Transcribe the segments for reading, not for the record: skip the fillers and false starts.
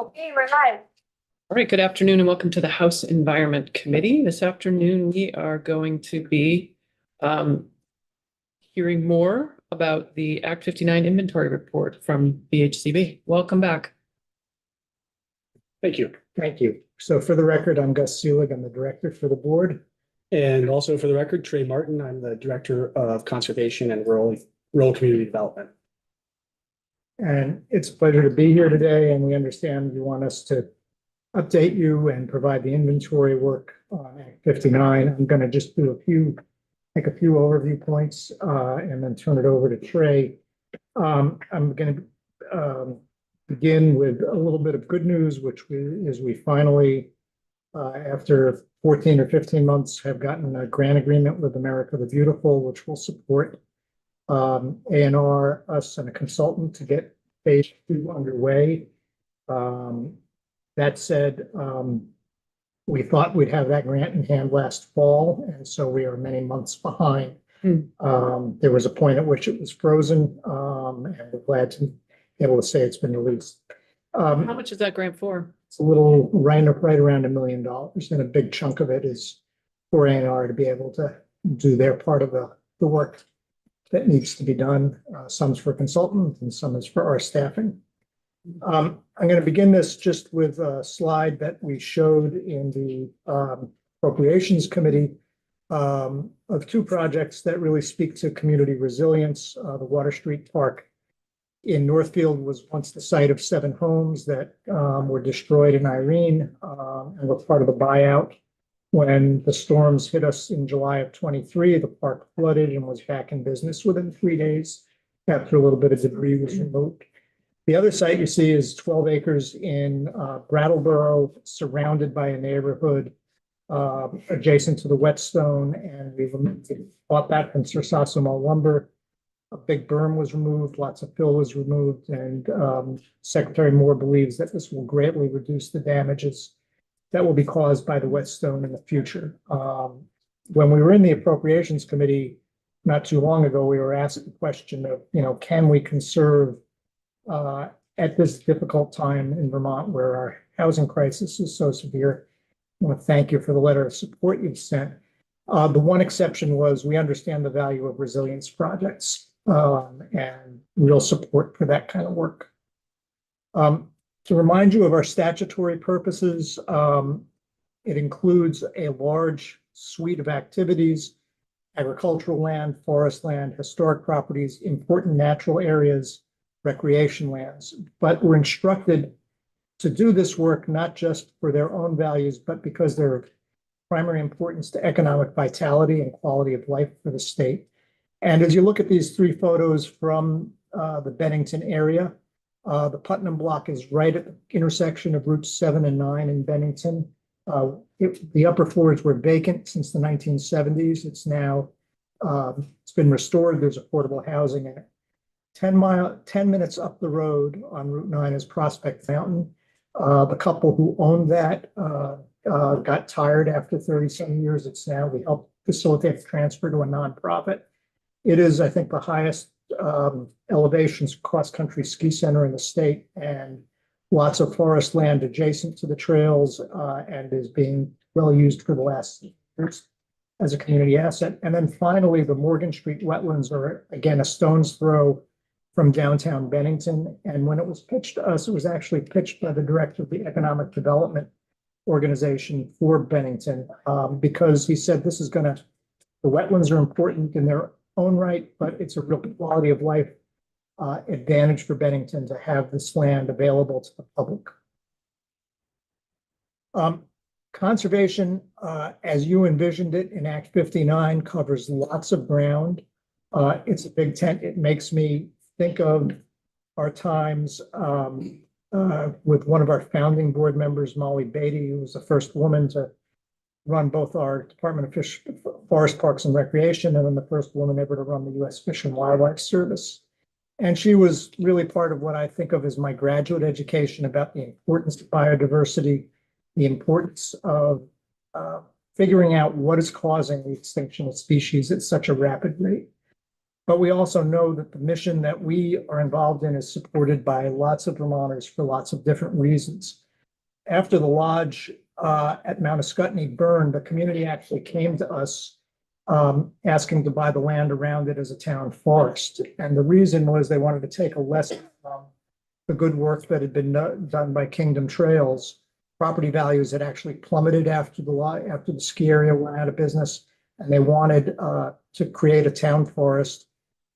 Okay, we're live. All right, good afternoon and welcome to the House Environment Committee. This afternoon, we are going to be hearing more about the Act 59 inventory report from BHCB. Welcome back. Thank you. Thank you. So for the record, I'm Gus Seelig. I'm the director for the board. And also for the record, Trey Martin, I'm the Director of Conservation and Rural Community Development. And it's a pleasure to be here today. And we understand you want us to update you and provide the inventory work on Act 59. I'm going to just do make a few overview points and then turn it over to Trey. I'm going to begin with a little bit of good news, which is we finally, after 14 or 15 months, have gotten a grant agreement with America the Beautiful, which will support A&R, us, and a consultant to get phase 2 underway. That said, we thought we'd have that grant in hand last fall, and so we are many months behind. There was a point at which it was frozen, and we're glad to be able to say it's been released. How much is that grant for? It's a little right around $1 million, and a big chunk of it is for A&R to be able to do their part of the work that needs to be done. Some's for consultants and some is for our staffing. I'm going to begin this just with a slide that we showed in the Appropriations Committee of 2 projects that really speak to community resilience. The Water Street Park in Northfield was once the site of 7 homes that were destroyed in Irene and were part of the buyout. When the storms hit us in July of 23, the park flooded and was back in business within 3 days after a little bit of debris was removed. The other site you see is 12 acres in Brattleboro, surrounded by a neighborhood adjacent to the whetstone, and we bought that from Sir Sassomo Lumber. A big berm was removed, lots of fill was removed, and Secretary Moore believes that this will greatly reduce the damages that will be caused by the whetstone in the future. When we were in the Appropriations Committee not too long ago, we were asked the question of, can we conserve at this difficult time in Vermont where our housing crisis is so severe? I want to thank you for the letter of support you've sent. The one exception was we understand the value of resilience projects and real support for that kind of work. To remind you of our statutory purposes, it includes a large suite of activities: agricultural land, forest land, historic properties, important natural areas, recreation lands. But we're instructed to do this work not just for their own values, but because they're of primary importance to economic vitality and quality of life for the state. And as you look at these 3 photos from the Bennington area, the Putnam Block is right at the intersection of Routes 7 and 9 in Bennington. The upper floors were vacant since the 1970s. It's now, it's been restored. There's affordable housing in it. 10 minutes up the road on Route 9 is Prospect Mountain. The couple who owned that got tired after 30-some years. It's now, we help facilitate the transfer to a nonprofit. It is, I think, the highest elevations cross-country ski center in the state, and lots of forest land adjacent to the trails, and is being well used for the last years as a community asset. And then finally, the Morgan Street wetlands are, again, a stone's throw from downtown Bennington. And when it was pitched to us, it was actually pitched by the director of the Economic Development Organization for Bennington, because he said the wetlands are important in their own right, but it's a real quality of life advantage for Bennington to have this land available to the public. Conservation, as you envisioned it in Act 59, covers lots of ground. It's a big tent. It makes me think of our times with one of our founding board members, Molly Beatty, who was the first woman to run both our Department of Forest Parks and Recreation, and then the first woman ever to run the U.S. Fish and Wildlife Service. And she was really part of what I think of as my graduate education about the importance of biodiversity, the importance of figuring out what is causing the extinction of species at such a rapid rate. But we also know that the mission that we are involved in is supported by lots of Vermonters for lots of different reasons. After the lodge at Mount Ascutney burned, the community actually came to us asking to buy the land around it as a town forest. And the reason was they wanted to take a lesson from the good work that had been done by Kingdom Trails. Property values had actually plummeted after the ski area went out of business, and they wanted to create a town forest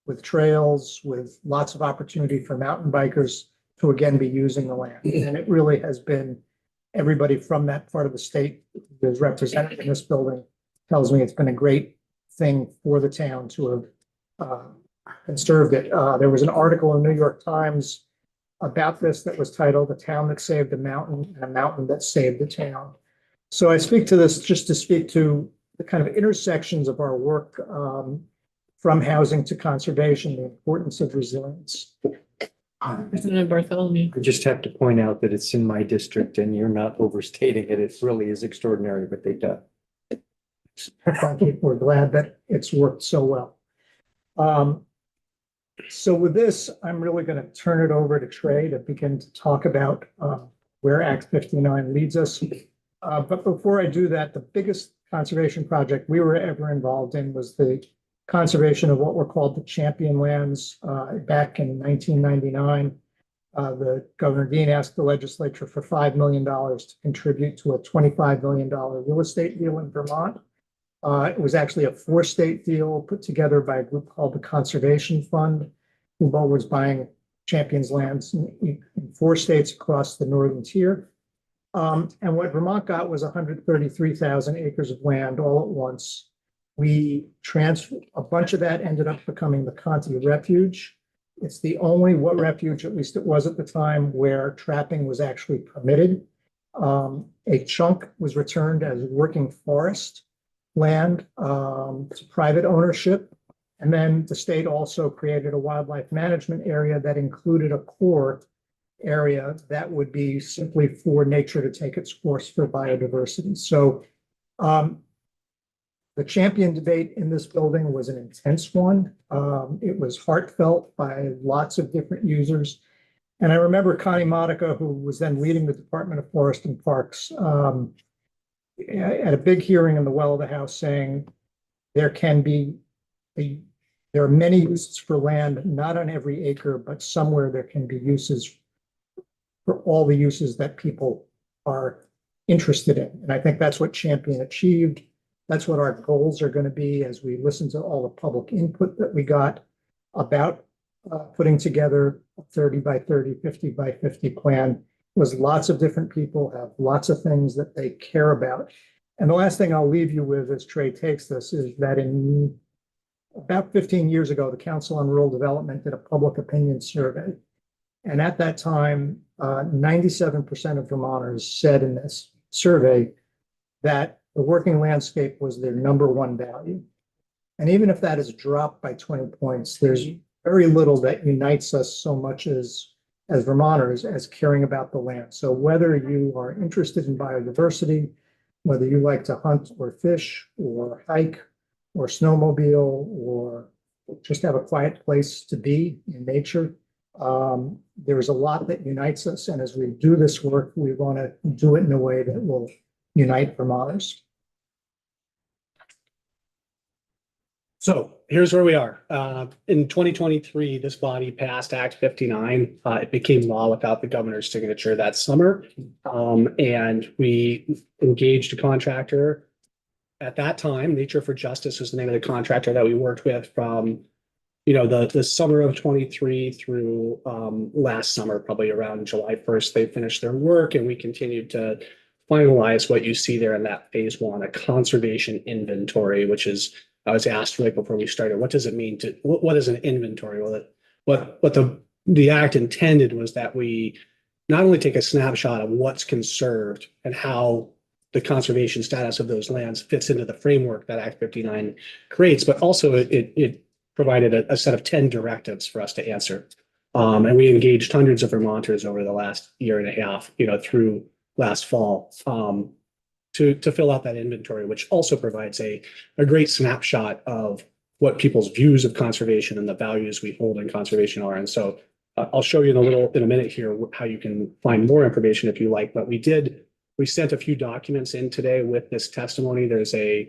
with trails, with lots of opportunity for mountain bikers to again be using the land. And it really has been, everybody from that part of the state who is represented in this building tells me it's been a great thing for the town to have conserved it. There was an article in the New York Times about this that was titled "A Town That Saved a Mountain and a Mountain That Saved the Town." So I speak to this just to speak to the kind of intersections of our work from housing to conservation, the importance of resilience. Representative Bartholomew. I just have to point out that it's in my district and you're not overstating it. It really is extraordinary what they've done. Thank you. We're glad that it's worked so well. So with this, I'm really going to turn it over to Trey to begin to talk about where Act 59 leads us. But before I do that, the biggest conservation project we were ever involved in was the conservation of what were called the champion lands back in 1999. The Governor Dean asked the legislature for $5 million to contribute to a $25 million real estate deal in Vermont. It was actually a 4-state deal put together by a group called the Conservation Fund, who was buying champions lands in 4 states across the northern tier. And what Vermont got was 133,000 acres of land all at once. We transferred a bunch of that, ended up becoming the Conti Refuge. It's the only refuge, at least it was at the time, where trapping was actually permitted. A chunk was returned as working forest land to private ownership. And then the state also created a wildlife management area that included a core area that would be simply for nature to take its course for biodiversity. So the champion debate in this building was an intense one. It was heartfelt by lots of different users. And I remember Connie Monica, who was then leading the Department of Forest and Parks, at a big hearing in the well of the House saying there are many uses for land, not on every acre, but somewhere there can be uses for all the uses that people are interested in. And I think that's what Champion achieved. That's what our goals are going to be as we listen to all the public input that we got about putting together a 30 by 30, 50 by 50 plan. It was lots of different people have lots of things that they care about. And the last thing I'll leave you with as Trey takes this is that in about 15 years ago, the Council on Rural Development did a public opinion survey. And at that time, 97% of Vermonters said in this survey that the working landscape was their #1 value. And even if that is dropped by 20 points, there's very little that unites us so much as Vermonters as caring about the land. So whether you are interested in biodiversity, whether you like to hunt or fish or hike or snowmobile or just have a quiet place to be in nature, there's a lot that unites us. And as we do this work, we want to do it in a way that will unite Vermonters. So here's where we are. In 2023, this body passed Act 59. It became law without the governor's signature that summer. And we engaged a contractor at that time. Nature for Justice was the name of the contractor that we worked with from, the summer of 23 through last summer, probably around July 1st, they finished their work and we continued to finalize what you see there in that phase 1, a conservation inventory, which is, I was asked right before we started, what does it mean to, what is an inventory? Well, what the act intended was that we not only take a snapshot of what's conserved and how the conservation status of those lands fits into the framework that Act 59 creates, but also it provided a set of 10 directives for us to answer. And we engaged hundreds of Vermonters over the last year and a half, through last fall, to fill out that inventory, which also provides a great snapshot of what people's views of conservation and the values we hold in conservation are. And so I'll show you in a minute here how you can find more information if you like. But we sent a few documents in today with this testimony. There's a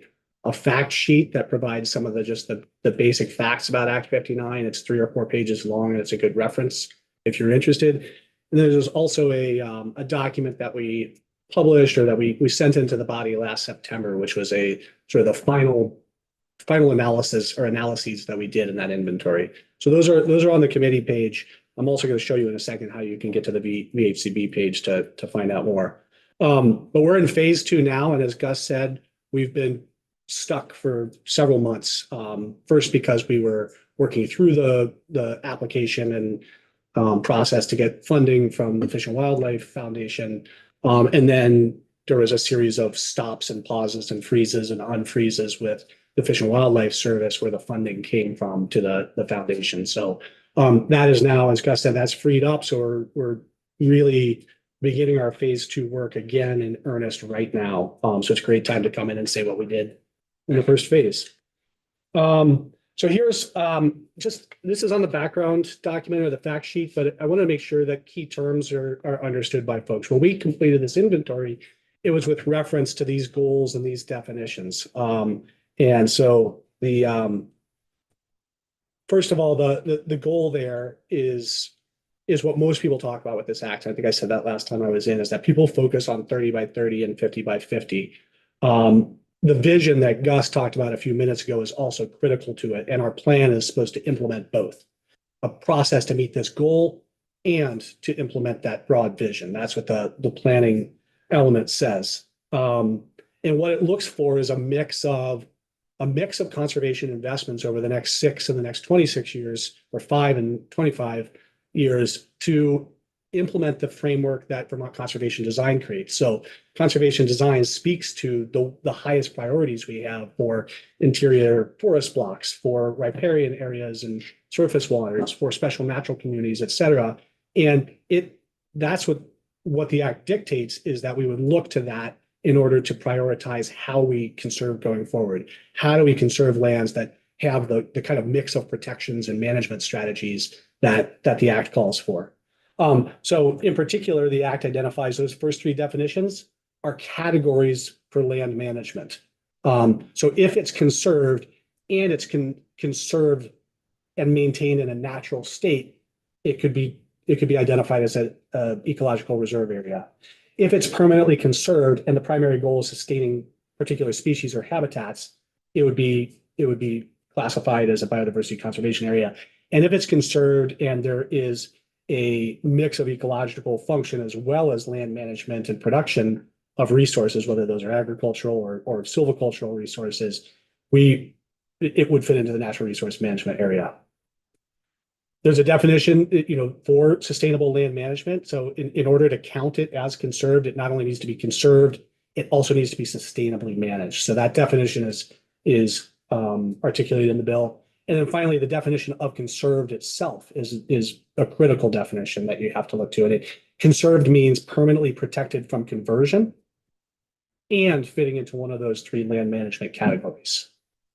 fact sheet that provides some of the basic facts about Act 59. It's 3 or 4 pages long, and it's a good reference if you're interested. And there's also a document that we published, or that we sent into the body last September, which was a sort of the final analysis or analyses that we did in that inventory. So those are on the committee page. I'm also going to show you in a second how you can get to the VHCB page to find out more. But we're in phase 2 now, and as Gus said, we've been stuck for several months. First, because we were working through the application and process to get funding from the Fish and Wildlife Foundation. And then there was a series of stops and pauses and freezes and unfreezes with the Fish and Wildlife Service, where the funding came from to the foundation. So that is now, as Gus said, that's freed up. So we're really beginning our phase 2 work again in earnest right now. So it's a great time to come in and say what we did in the first phase. So here's this is on the background document or the fact sheet, but I want to make sure that key terms are understood by folks. When we completed this inventory, it was with reference to these goals and these definitions. And so first of all, the goal there is what most people talk about with this act. I think I said that last time I was in, is that people focus on 30 by 30 and 50 by 50. The vision that Gus talked about a few minutes ago is also critical to it. And our plan is supposed to implement both: a process to meet this goal and to implement that broad vision. That's what the planning element says. And what it looks for is a mix of conservation investments over the next 6 and the next 26 years, or 5 and 25 years, to implement the framework that Vermont Conservation Design creates. So conservation design speaks to the highest priorities we have for interior forest blocks, for riparian areas and surface waters, for special natural communities, et cetera. And that's what the act dictates, is that we would look to that in order to prioritize how we conserve going forward. How do we conserve lands that have the kind of mix of protections and management strategies that the act calls for? So in particular, the act identifies those first 3 definitions are categories for land management. So if it's conserved and it's conserved and maintained in a natural state, it could be identified as an ecological reserve area. If it's permanently conserved and the primary goal is sustaining particular species or habitats, it would be classified as a biodiversity conservation area. And if it's conserved and there is a mix of ecological function as well as land management and production of resources, whether those are agricultural or silvicultural resources, it would fit into the natural resource management area. There's a definition, for sustainable land management. So in order to count it as conserved, it not only needs to be conserved, it also needs to be sustainably managed. So that definition is articulated in the bill. And then finally, the definition of conserved itself is a critical definition that you have to look to. And conserved means permanently protected from conversion and fitting into one of those 3 land management categories.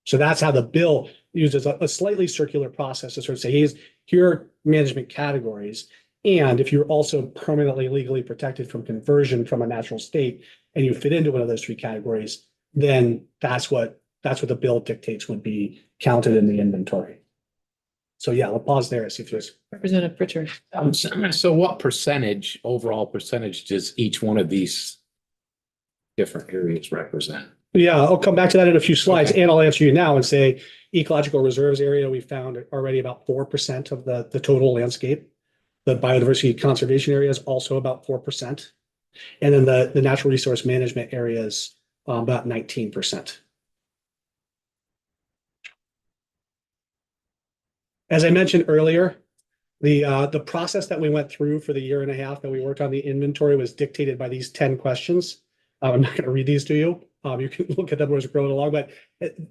So that's how the bill uses a slightly circular process to sort of say, here are management categories. And if you're also permanently legally protected from conversion from a natural state and you fit into one of those 3 categories, then that's what the bill dictates would be counted in the inventory. So yeah, we'll pause there and see if there's. Representative Pritchard. So what overall percentage does each one of these different areas represent? Yeah, I'll come back to that in a few slides, Okay. and I'll answer you now and say ecological reserves area, we found already about 4% of the total landscape. The biodiversity conservation area is also about 4%. And then the natural resource management area is about 19%. As I mentioned earlier, the process that we went through for the 1.5 years that we worked on the inventory was dictated by these 10 questions. I'm not going to read these to you. You can look at them as we're going along, but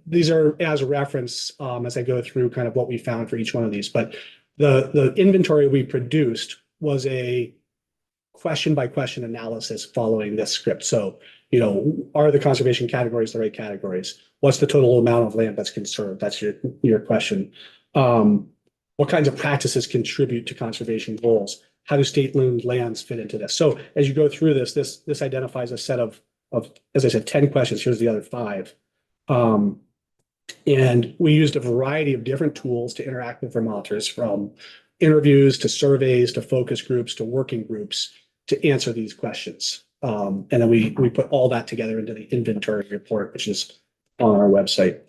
these are as a reference as I go through kind of what we found for each one of these. But the inventory we produced was a question by question analysis following this script. So, are the conservation categories the right categories? What's the total amount of land that's conserved? That's your question. What kinds of practices contribute to conservation goals? How do state-owned lands fit into this? So as you go through this identifies a set of, as I said, 10 questions. Here's the other 5. And we used a variety of different tools to interact with Vermonters, from interviews to surveys to focus groups to working groups, to answer these questions. And then we put all that together into the inventory report, which is on our website.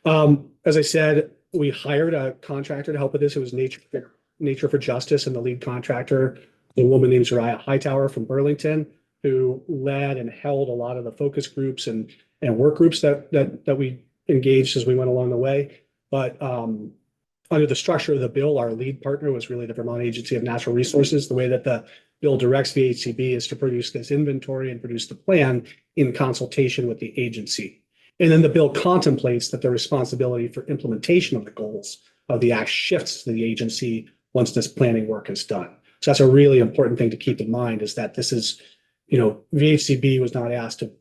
As I said, we hired a contractor to help with this. It was Nature for Justice, and the lead contractor, a woman named Zariah Hightower from Burlington, who led and held a lot of the focus groups and work groups that we engaged as we went along the way. But under the structure of the bill, our lead partner was really the Vermont Agency of Natural Resources. The way that the bill directs VHCB is to produce this inventory and produce the plan in consultation with the agency. And then the bill contemplates that the responsibility for implementation of the goals of the act shifts to the agency once this planning work is done. So that's a really important thing to keep in mind, is that this is, VHCB was not asked to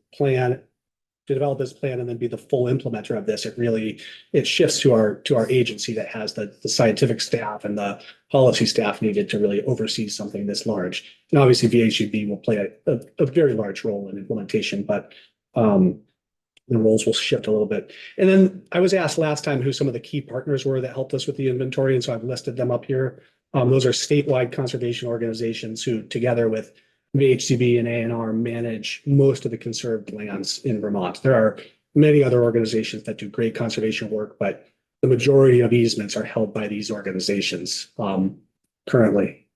develop this plan and then be the full implementer of this. It shifts to our agency that has the scientific staff and the policy staff needed to really oversee something this large. And obviously VHCB will play a very large role in implementation, but the roles will shift a little bit. And then I was asked last time who some of the key partners were that helped us with the inventory, and so I've listed them up here. Those are statewide conservation organizations who, together with VHCB and ANR, manage most of the conserved lands in Vermont. There are many other organizations that do great conservation work, but the majority of easements are held by these organizations currently.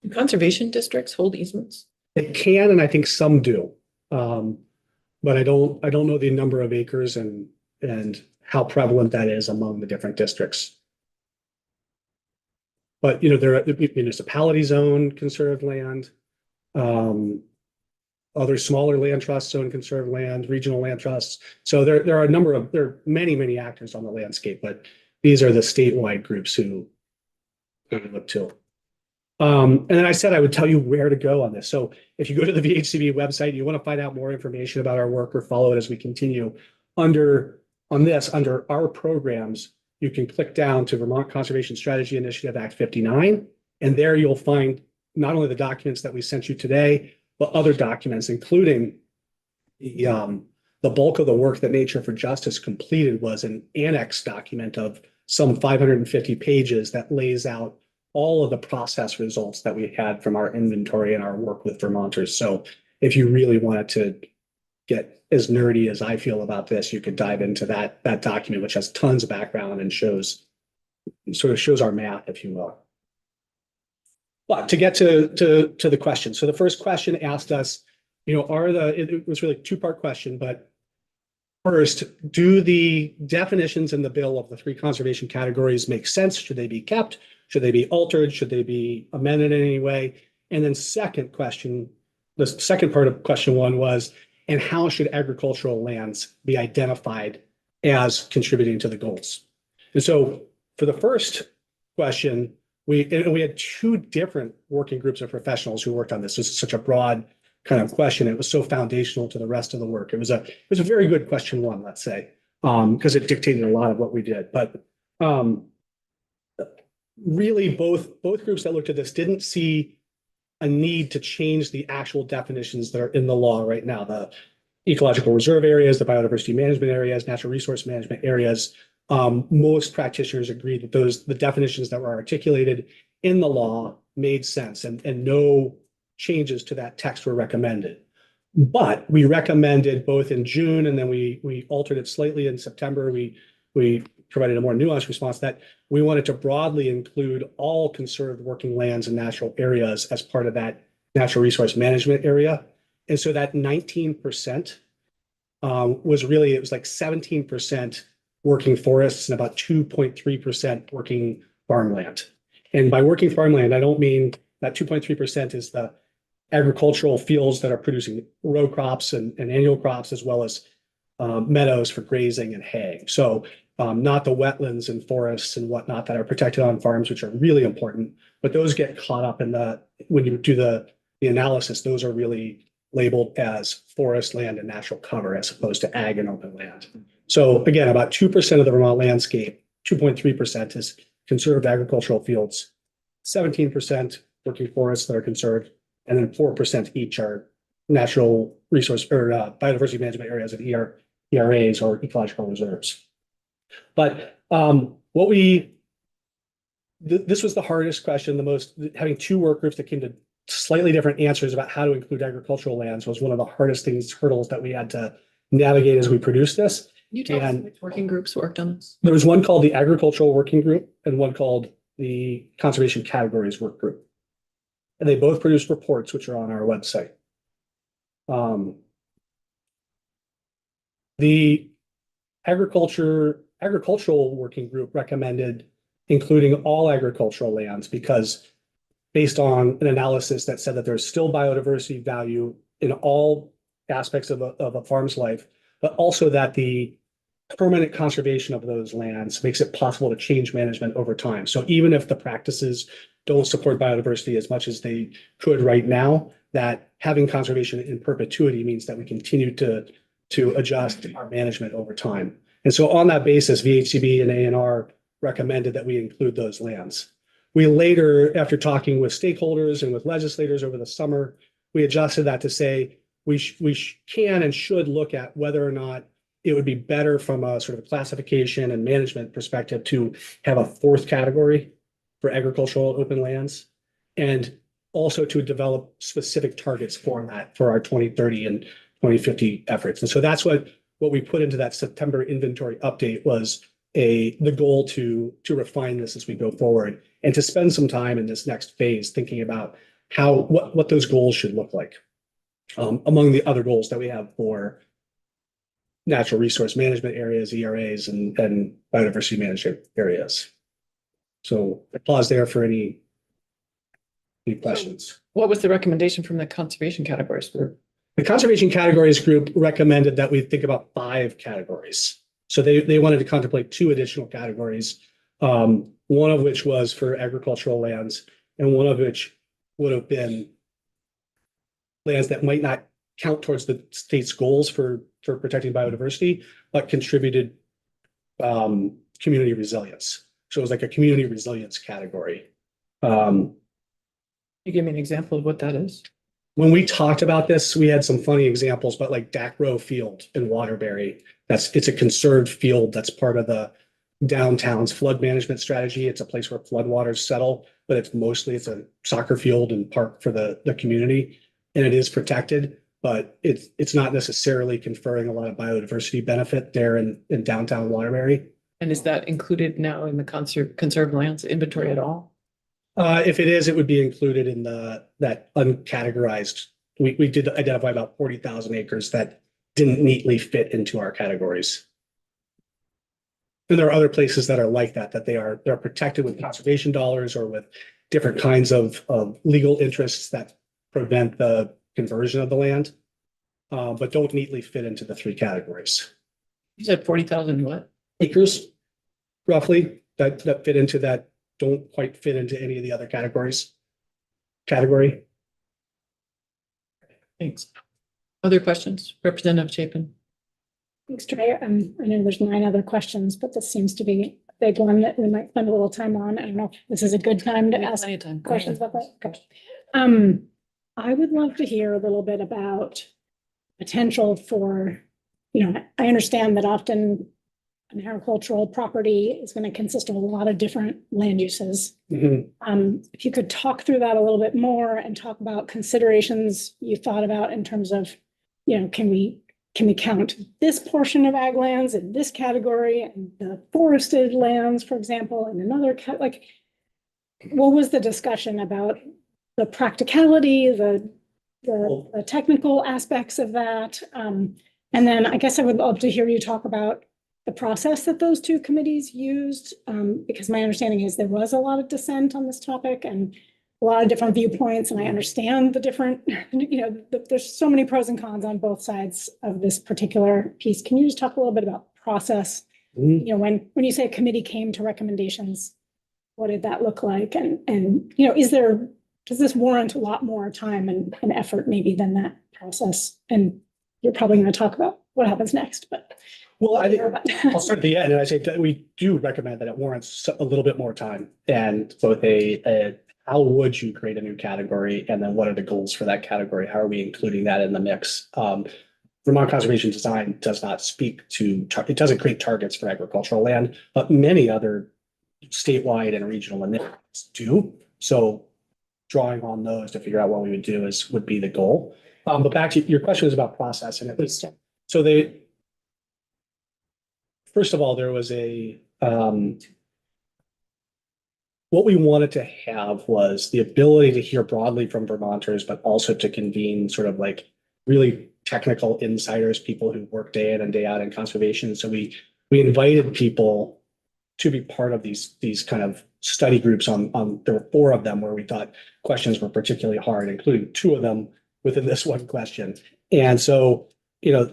Do conservation districts hold easements? They can, and I think some do. But I don't know the number of acres and how prevalent that is among the different districts. But, there are municipalities own conserved land. Other smaller land trusts own conserved land, regional land trusts. So there are many actors on the landscape, but these are the statewide groups who we look to. And then I said I would tell you where to go on this. So if you go to the VHCB website, you want to find out more information about our work or follow it as we continue. Under our programs, you can click down to Vermont Conservation Strategy Initiative Act 59, and there you'll find not only the documents that we sent you today, but other documents, including the bulk of the work that Nature for Justice completed was an annex document of some 550 pages that lays out all of the process results that we had from our inventory and our work with Vermonters. So if you really wanted to get as nerdy as I feel about this, you could dive into that document, which has tons of background and shows our math, if you will. But to get to the question. So the first question asked us, it was really a 2-part question, but first, do the definitions in the bill of the 3 conservation categories make sense? Should they be kept? Should they be altered? Should they be amended in any way? And then the second part of question 1 was, and how should agricultural lands be identified as contributing to the goals? And so for the first question, we had 2 different working groups of professionals who worked on this. This is such a broad kind of question. It was so foundational to the rest of the work. It was a very good question 1, let's say, because it dictated a lot of what we did. But really, both groups that looked at this didn't see a need to change the actual definitions that are in the law right now. The ecological reserve areas, the biodiversity management areas, natural resource management areas. Most practitioners agreed that the definitions that were articulated in the law made sense, and no changes to that text were recommended. But we recommended both in June, and then we altered it slightly in September. We provided a more nuanced response that we wanted to broadly include all conserved working lands and natural areas as part of that natural resource management area. And so that 19% was like 17% working forests and about 2.3% working farmland. And by working farmland, I don't mean that 2.3% is the agricultural fields that are producing row crops and annual crops, as well as meadows for grazing and hay. So not the wetlands and forests and whatnot that are protected on farms, which are really important, but those get caught up in when you do the analysis, those are really labeled as forest land and natural cover as opposed to ag and open land. So again, about 2% of the Vermont landscape, 2.3% is conserved agricultural fields, 17% working forests that are conserved, and then 4% each are natural resource or biodiversity management areas of ERAs or ecological reserves. But this was the hardest question, having two work groups that came to slightly different answers about how to include agricultural lands was one of the hardest hurdles that we had to navigate as we produced this. Can you tell us And- which working groups worked on this? There was one called the Agricultural Working Group and one called the Conservation Categories Work Group. And they both produced reports, which are on our website. The Agricultural Working Group recommended including all agricultural lands because based on an analysis that said that there's still biodiversity value in all aspects of a farm's life, but also that the permanent conservation of those lands makes it possible to change management over time. So even if the practices don't support biodiversity as much as they could right now, that having conservation in perpetuity means that we continue to adjust our management over time. And so on that basis, VHCB and ANR recommended that we include those lands. We later, after talking with stakeholders and with legislators over the summer, we adjusted that to say we can and should look at whether or not it would be better from a sort of classification and management perspective to have a fourth category for agricultural open lands and also to develop specific targets for that for our 2030 and 2050 efforts. And so that's what we put into that September inventory update was the goal to refine this as we go forward and to spend some time in this next phase thinking about what those goals should look like among the other goals that we have for natural resource management areas, ERAs, and biodiversity management areas. So I pause there for any questions. What was the recommendation from the conservation categories group? The conservation categories group recommended that we think about 5 categories. So they wanted to contemplate 2 additional categories, one of which was for agricultural lands, and one of which would have been lands that might not count towards the state's goals for protecting biodiversity, but contributed community resilience. So it was like a community resilience category. Can you give me an example of what that is? When we talked about this, we had some funny examples, but like Dackrow Field in Waterbury, it's a conserved field that's part of the downtown's flood management strategy. It's a place where floodwaters settle, but it's a soccer field and park for the community, and it is protected, but it's not necessarily conferring a lot of biodiversity benefit there in downtown Waterbury. And is that included now in the conserved lands inventory at all? If it is, it would be included in that uncategorized. We did identify about 40,000 acres that didn't neatly fit into our categories. And there are other places that are like that they're protected with conservation dollars or with different kinds of legal interests that prevent the conversion of the land, but don't neatly fit into the 3 categories. You said 40,000 what? Acres, roughly, that fit into that, don't quite fit into any of the other category. Thanks. Other questions? Representative Chapin. Thanks, Trey. I know there's 9 other questions, but this seems to be a big one that we might spend a little time on. I don't know if this is a good time to We have ask plenty of time. Go questions ahead. about that. Okay. I would love to hear a little bit about potential for, I understand that often an agricultural property is going to consist of a lot of different land uses. If you could talk through that a little bit more and talk about considerations you thought about in terms of, can we count this portion of ag lands in this category and the forested lands, for example, in another what was the discussion about the practicality, the technical aspects of that? And then I guess I would love to hear you talk about the process that those 2 committees used, because my understanding is there was a lot of dissent on this topic and a lot of different viewpoints, and I understand the different, there's so many pros and cons on both sides of this particular piece. Can you just talk a little bit about process? When you say a committee came to recommendations, what did that look like? And, you know, does this warrant a lot more time and effort maybe than that process? And you're probably going to talk about what happens next, but. Well, I think I'll start at the end, and I say that we do recommend that it warrants a little bit more time. And both how would you create a new category, and then what are the goals for that category? How are we including that in the mix? Vermont Conservation Design does not speak to, it doesn't create targets for agricultural land, but many other statewide and regional initiatives do. So drawing on those to figure out what we would do would be the goal. But back to your question is about process, and it was, so first of all, there was what we wanted to have was the ability to hear broadly from Vermonters, but also to convene sort of like really technical insiders, people who work day in and day out in conservation. So we invited people to be part of these kind of study groups there were 4 of them where we thought questions were particularly hard, including 2 of them within this one question. And so, you know,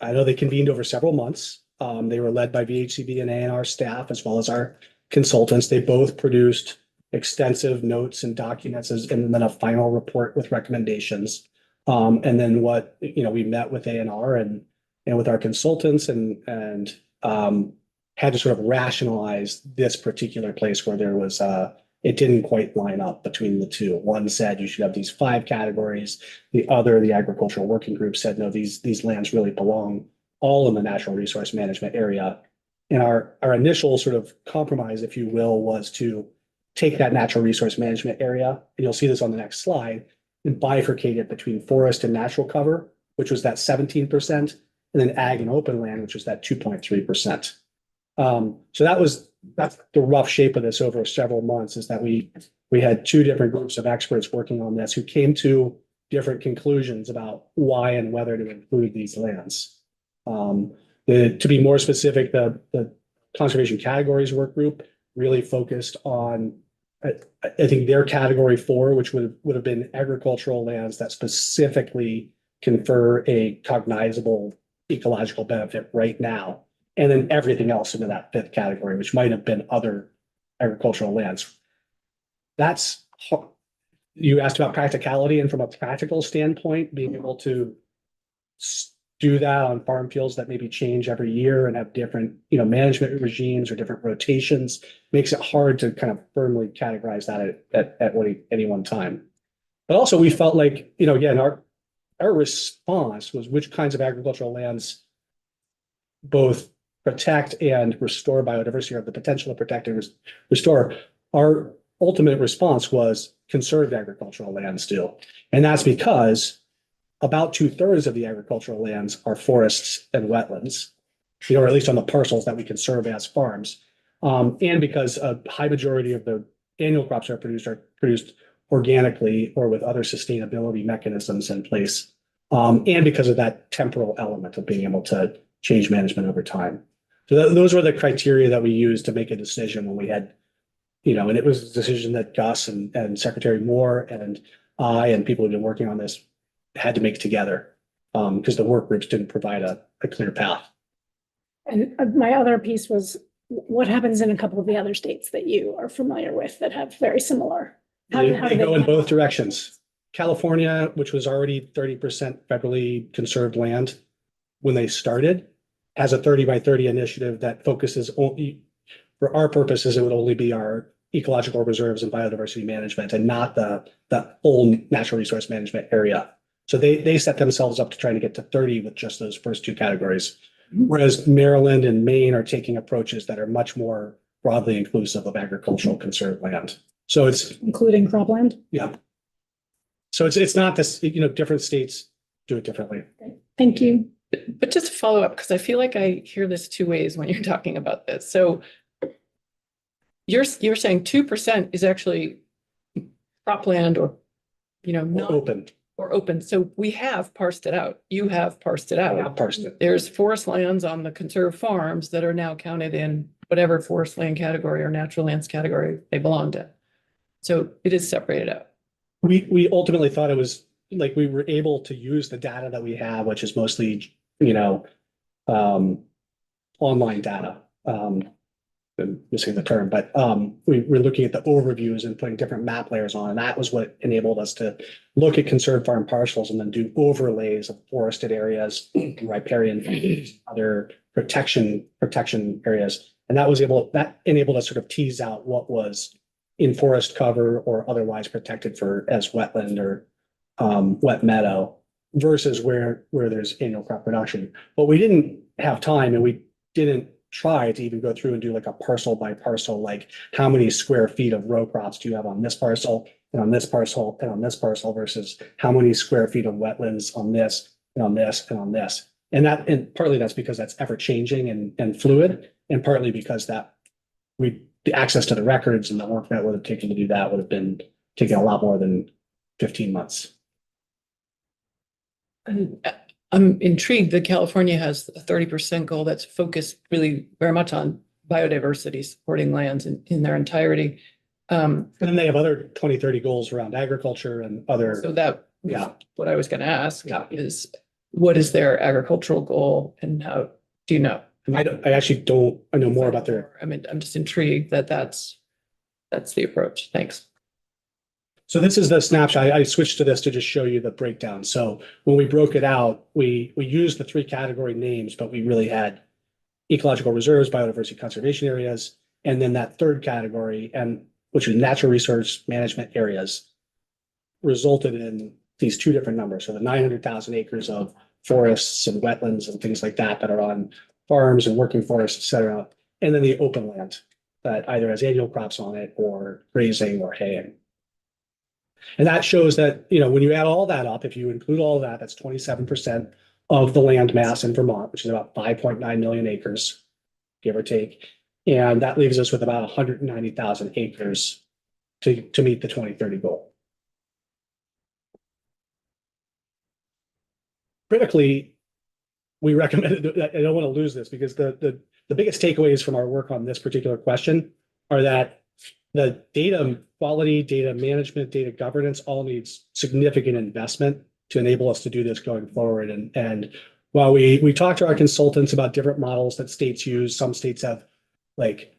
I know they convened over several months. They were led by VHCB and A&R staff, as well as our consultants. They both produced extensive notes and documents and then a final report with recommendations. And then we met with A&R and with our consultants and had to sort of rationalize this particular place where there was it didn't quite line up between the two. One said you should have these 5 categories. The agricultural working group said, no, these lands really belong all in the natural resource management area. And our initial sort of compromise, if you will, was to take that natural resource management area, and you'll see this on the next slide, and bifurcate it between forest and natural cover, which was that 17%, and then ag and open land, which was that 2.3%. So that's the rough shape of this over several months, is that we had 2 different groups of experts working on this who came to different conclusions about why and whether to include these lands. To be more specific, the conservation categories work group really focused on, I think, their category 4, which would have been agricultural lands that specifically confer a cognizable ecological benefit right now. And then everything else into that 5th category, which might have been other agricultural lands. You asked about practicality, and from a practical standpoint, being able to do that on farm fields that maybe change every year and have different, management regimes or different rotations makes it hard to kind of firmly categorize that at any one time. But also we felt like, again, our response was which kinds of agricultural lands both protect and restore biodiversity, or have the potential to protect and restore. Our ultimate response was conserved agricultural lands still. And that's because about 2/3 of the agricultural lands are forests and wetlands, or at least on the parcels that we conserve as farms. And because a high majority of the annual crops are produced organically or with other sustainability mechanisms in place. And because of that temporal element of being able to change management over time. So those were the criteria that we used to make a decision when we had, and it was a decision that Gus and Secretary Moore and I and people who've been working on this had to make together, because the work groups didn't provide a clear path. And my other piece was, what happens in a couple of the other states that you are familiar with that have very similar? How do They go in both directions. California, which was already 30% federally conserved land when they started, has a 30 by 30 initiative that focuses only, for our purposes, it would only be our ecological reserves and biodiversity management, and not the whole natural resource management area. So they set themselves up to try to get to 30 with just those first 2 categories. Whereas Maryland and Maine are taking approaches that are much more broadly inclusive of agricultural conserved land. So it's including cropland. Yeah. So it's not this, different states do it differently. Thank you. But just to follow up, because I feel like I hear this 2 ways when you're talking about this. So you're saying 2% is actually cropland or, not Open. or open. So we have parsed it out. You have parsed it out. I've parsed it. There's forest lands on the conserved farms that are now counted in whatever forest land category or natural lands category they belong to. So it is separated out. We ultimately thought it was like we were able to use the data that we have, which is mostly, online data. I'm missing the term, but we're looking at the overviews and putting different map layers on, and that was what enabled us to look at conserved farm parcels and then do overlays of forested areas, riparian, other protection areas. And that enabled us to sort of tease out what was in forest cover or otherwise protected as wetland or wet meadow versus where there's annual crop production. But we didn't have time, and we didn't try to even go through and do like a parcel by parcel, like how many square feet of row crops do you have on this parcel and on this parcel and on this parcel versus how many square feet of wetlands on this and on this and on this. And partly that's because that's ever changing and fluid, and partly because the access to the records and the work that would have taken to do that would have been taking a lot more than 15 months. And I'm intrigued that California has a 30% goal that's focused really very much on biodiversity, supporting lands in their entirety. And then they have other 2030 goals around agriculture and other, So that, Yeah. what I was going to ask Yeah. is, what is their agricultural goal and how, do you know? I actually don't, I know more about their. I mean, I'm just intrigued that that's the approach. Thanks. So this is the snapshot. I switched to this to just show you the breakdown. So when we broke it out, we used the 3 category names, but we really had ecological reserves, biodiversity conservation areas, and then that 3rd category, and which was natural resource management areas, resulted in these 2 different numbers. So the 900,000 acres of forests and wetlands and things like that are on farms and working forests, et cetera. And then the open land that either has annual crops on it or grazing or haying. And that shows that, when you add all that up, if you include all that, that's 27% of the land mass in Vermont, which is about 5.9 million acres, give or take. And that leaves us with about 190,000 acres to meet the 2030 goal. Critically, we recommend, I don't want to lose this because the biggest takeaways from our work on this particular question are that the data quality, data management, data governance all needs significant investment to enable us to do this going forward. And while we talked to our consultants about different models that states use, some states have like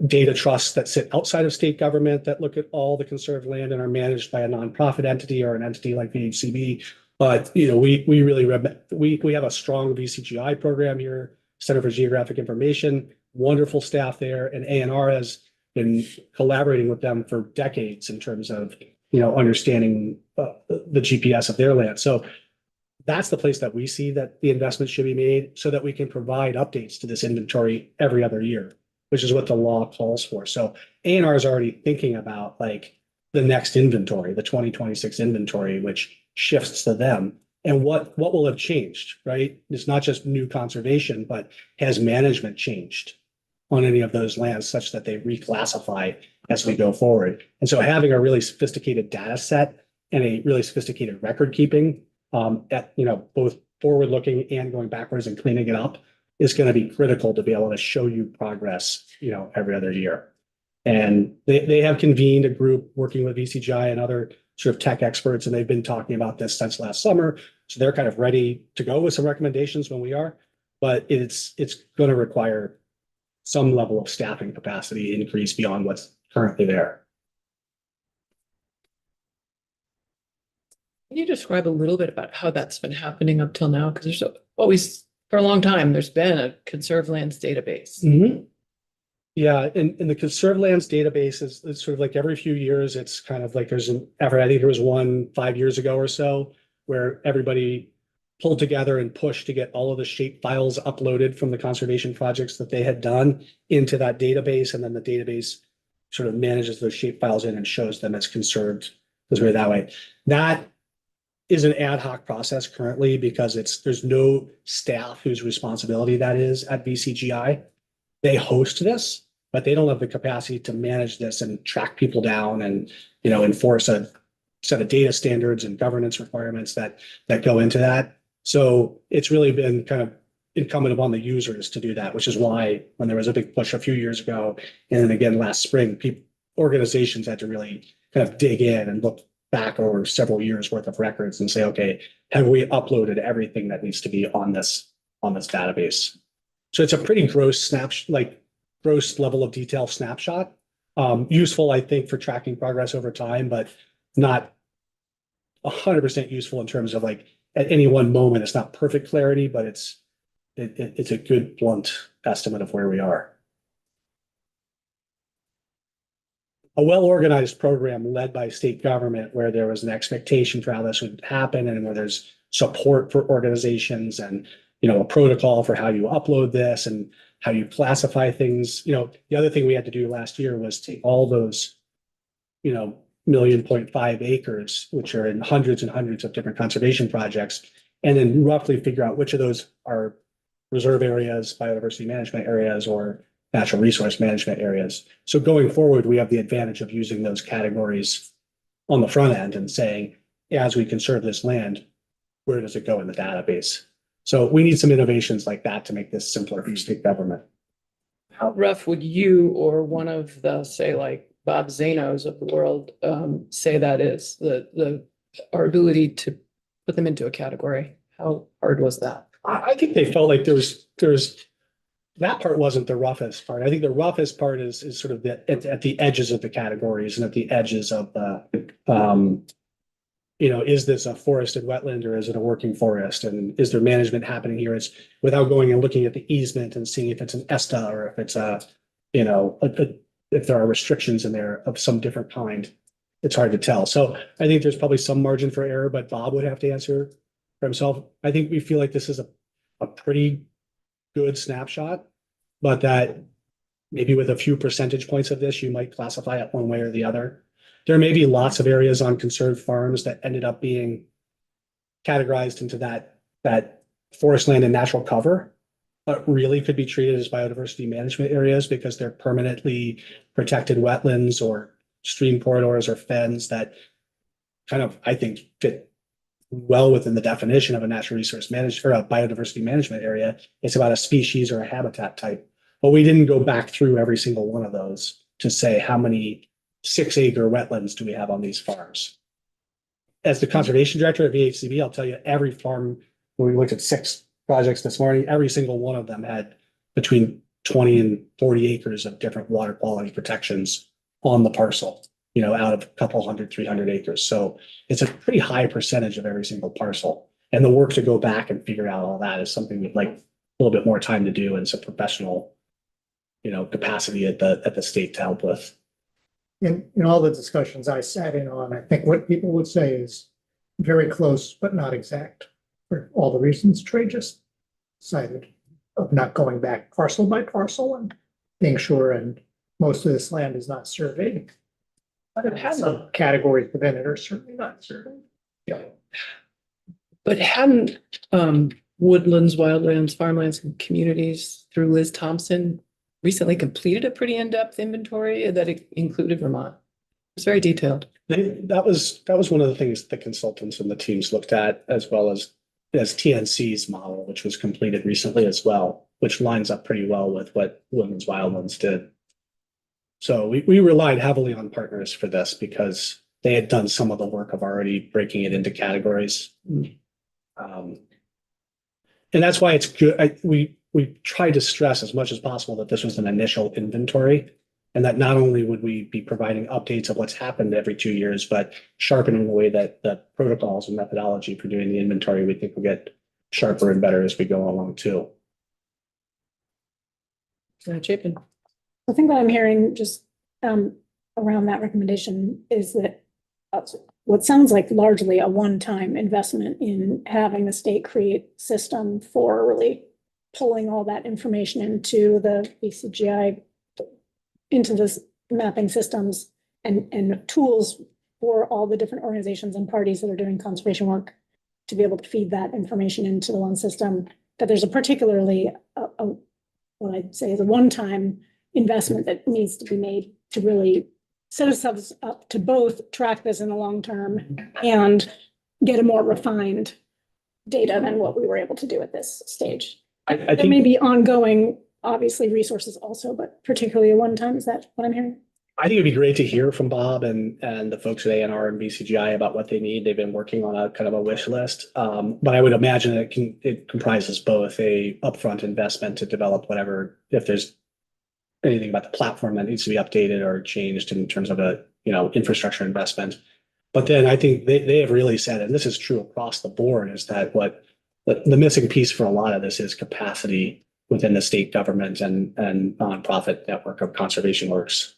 data trusts that sit outside of state government that look at all the conserved land and are managed by a nonprofit entity or an entity like the HCB. But we have a strong VCGI program here, Center for Geographic Information, wonderful staff there, and ANR has been collaborating with them for decades in terms of understanding the GPS of their land. So that's the place that we see that the investment should be made so that we can provide updates to this inventory every other year, which is what the law calls for. So ANR is already thinking about like the next inventory, the 2026 inventory, which shifts to them. And what will have changed, right? It's not just new conservation, but has management changed on any of those lands such that they reclassify as we go forward. And so having a really sophisticated data set and a really sophisticated record keeping at both forward looking and going backwards and cleaning it up is going to be critical to be able to show you progress, every other year. And they have convened a group working with VCGI and other sort of tech experts, and they've been talking about this since last summer. So they're kind of ready to go with some recommendations when we are, but it's going to require some level of staffing capacity increase beyond what's currently there. Can you describe a little bit about how that's been happening up till now? Because there's always, for a long time, there's been a conserved lands database. Mm-hmm. Yeah, and the conserved lands database is sort of like every few years, it's kind of like there's an effort. I think there was one 5 years ago or so where everybody pulled together and pushed to get all of the shape files uploaded from the conservation projects that they had done into that database. And then the database sort of manages those shape files in and shows them as conserved that way. That is an ad hoc process currently because there's no staff whose responsibility that is at VCGI. They host this, but they don't have the capacity to manage this and track people down and, enforce a set of data standards and governance requirements that go into that. So it's really been kind of incumbent upon the users to do that, which is why when there was a big push a few years ago, and then again last spring, organizations had to really kind of dig in and look back over several years worth of records and say, okay, have we uploaded everything that needs to be on this database? So it's a pretty gross gross level of detail snapshot. Useful, I think, for tracking progress over time, but not 100% useful in terms of like at any one moment, it's not perfect clarity, but it's a good blunt estimate of where we are. A well-organized program led by state government where there was an expectation for how this would happen and where there's support for organizations and, you know, a protocol for how you upload this and how you classify things. You know, the other thing we had to do last year was take all those, you know, 1.5 million acres, which are in hundreds and hundreds of different conservation projects, and then roughly figure out which of those are reserve areas, biodiversity management areas, or natural resource management areas. So going forward, we have the advantage of using those categories on the front end and saying, as we conserve this land, where does it go in the database? So we need some innovations like that to make this simpler for state government. How rough would you or one of the, say, like Bob Zanos of the world, say that is our ability to put them into a category? How hard was that? I think they felt like there's that part wasn't the roughest part. I think the roughest part is sort of at the edges of the categories and at the edges of the, you know, is this a forested wetland or is it a working forest? And is there management happening here? It's without going and looking at the easement and seeing if it's an ESTA or if it's a, you know, if there are restrictions in there of some different kind. It's hard to tell. So I think there's probably some margin for error, but Bob would have to answer for himself. I think we feel like this is a pretty good snapshot, but that maybe with a few percentage points of this, you might classify it one way or the other. There may be lots of areas on conserved farms that ended up being categorized into that forest land and natural cover, but really could be treated as biodiversity management areas because they're permanently protected wetlands or stream corridors or fens that kind of, I think, fit well within the definition of a natural resource management or a biodiversity management area. It's about a species or a habitat type. But we didn't go back through every single one of those to say how many 6-acre wetlands do we have on these farms. As the conservation director at VHCB, I'll tell you every farm, when we looked at 6 projects this morning, every single one of them had between 20 and 40 acres of different water quality protections on the parcel, you know, out of a couple 100, 300 acres. So it's a pretty high percentage of every single parcel. And the work to go back and figure out all that is something we'd like a little bit more time to do and some professional, you know, capacity at the state to help with. In all the discussions I sat in on, I think what people would say is very close, but not exact for all the reasons Trey just cited of not going back parcel by parcel and being sure, and most of this land is not surveyed. But it hasn't. Some categories within it are certainly not surveyed. But hadn't Woodlands, Wildlands, Farmlands, and Communities through Liz Thompson recently completed a pretty in-depth inventory that included Vermont? It's very detailed. That was one of the things the consultants and the teams looked at, as well as TNC's model, which was completed recently as well, which lines up pretty well with what Woodlands Wildlands did. So we relied heavily on partners for this because they had done some of the work of already breaking it into categories. And that's why it's good. We tried to stress as much as possible that this was an initial inventory and that not only would we be providing updates of what's happened every 2 years, but sharpening the way that the protocols and methodology for doing the inventory, we think will get sharper and better as we go along too. Chapin. I think what I'm hearing just around that recommendation is that what sounds like largely a one-time investment in having the state create system for really pulling all that information into the BCGI, into this mapping systems and tools for all the different organizations and parties that are doing conservation work to be able to feed that information into the one system, that there's a particularly, what I'd say is a one-time investment that needs to be made to really set ourselves up to both track this in the long term and get a more refined data than what we were able to do at this stage. I There think may be ongoing, obviously, resources also, but particularly a one-time, is that what I'm hearing? I think it'd be great to hear from Bob and the folks at ANR and BCGI about what they need. They've been working on a kind of a wish list. But I would imagine it comprises both a upfront investment to develop whatever, if there's anything about the platform that needs to be updated or changed in terms of a, infrastructure investment. But then I think they have really said, and this is true across the board, is that what the missing piece for a lot of this is capacity within the state government and nonprofit network of conservation works.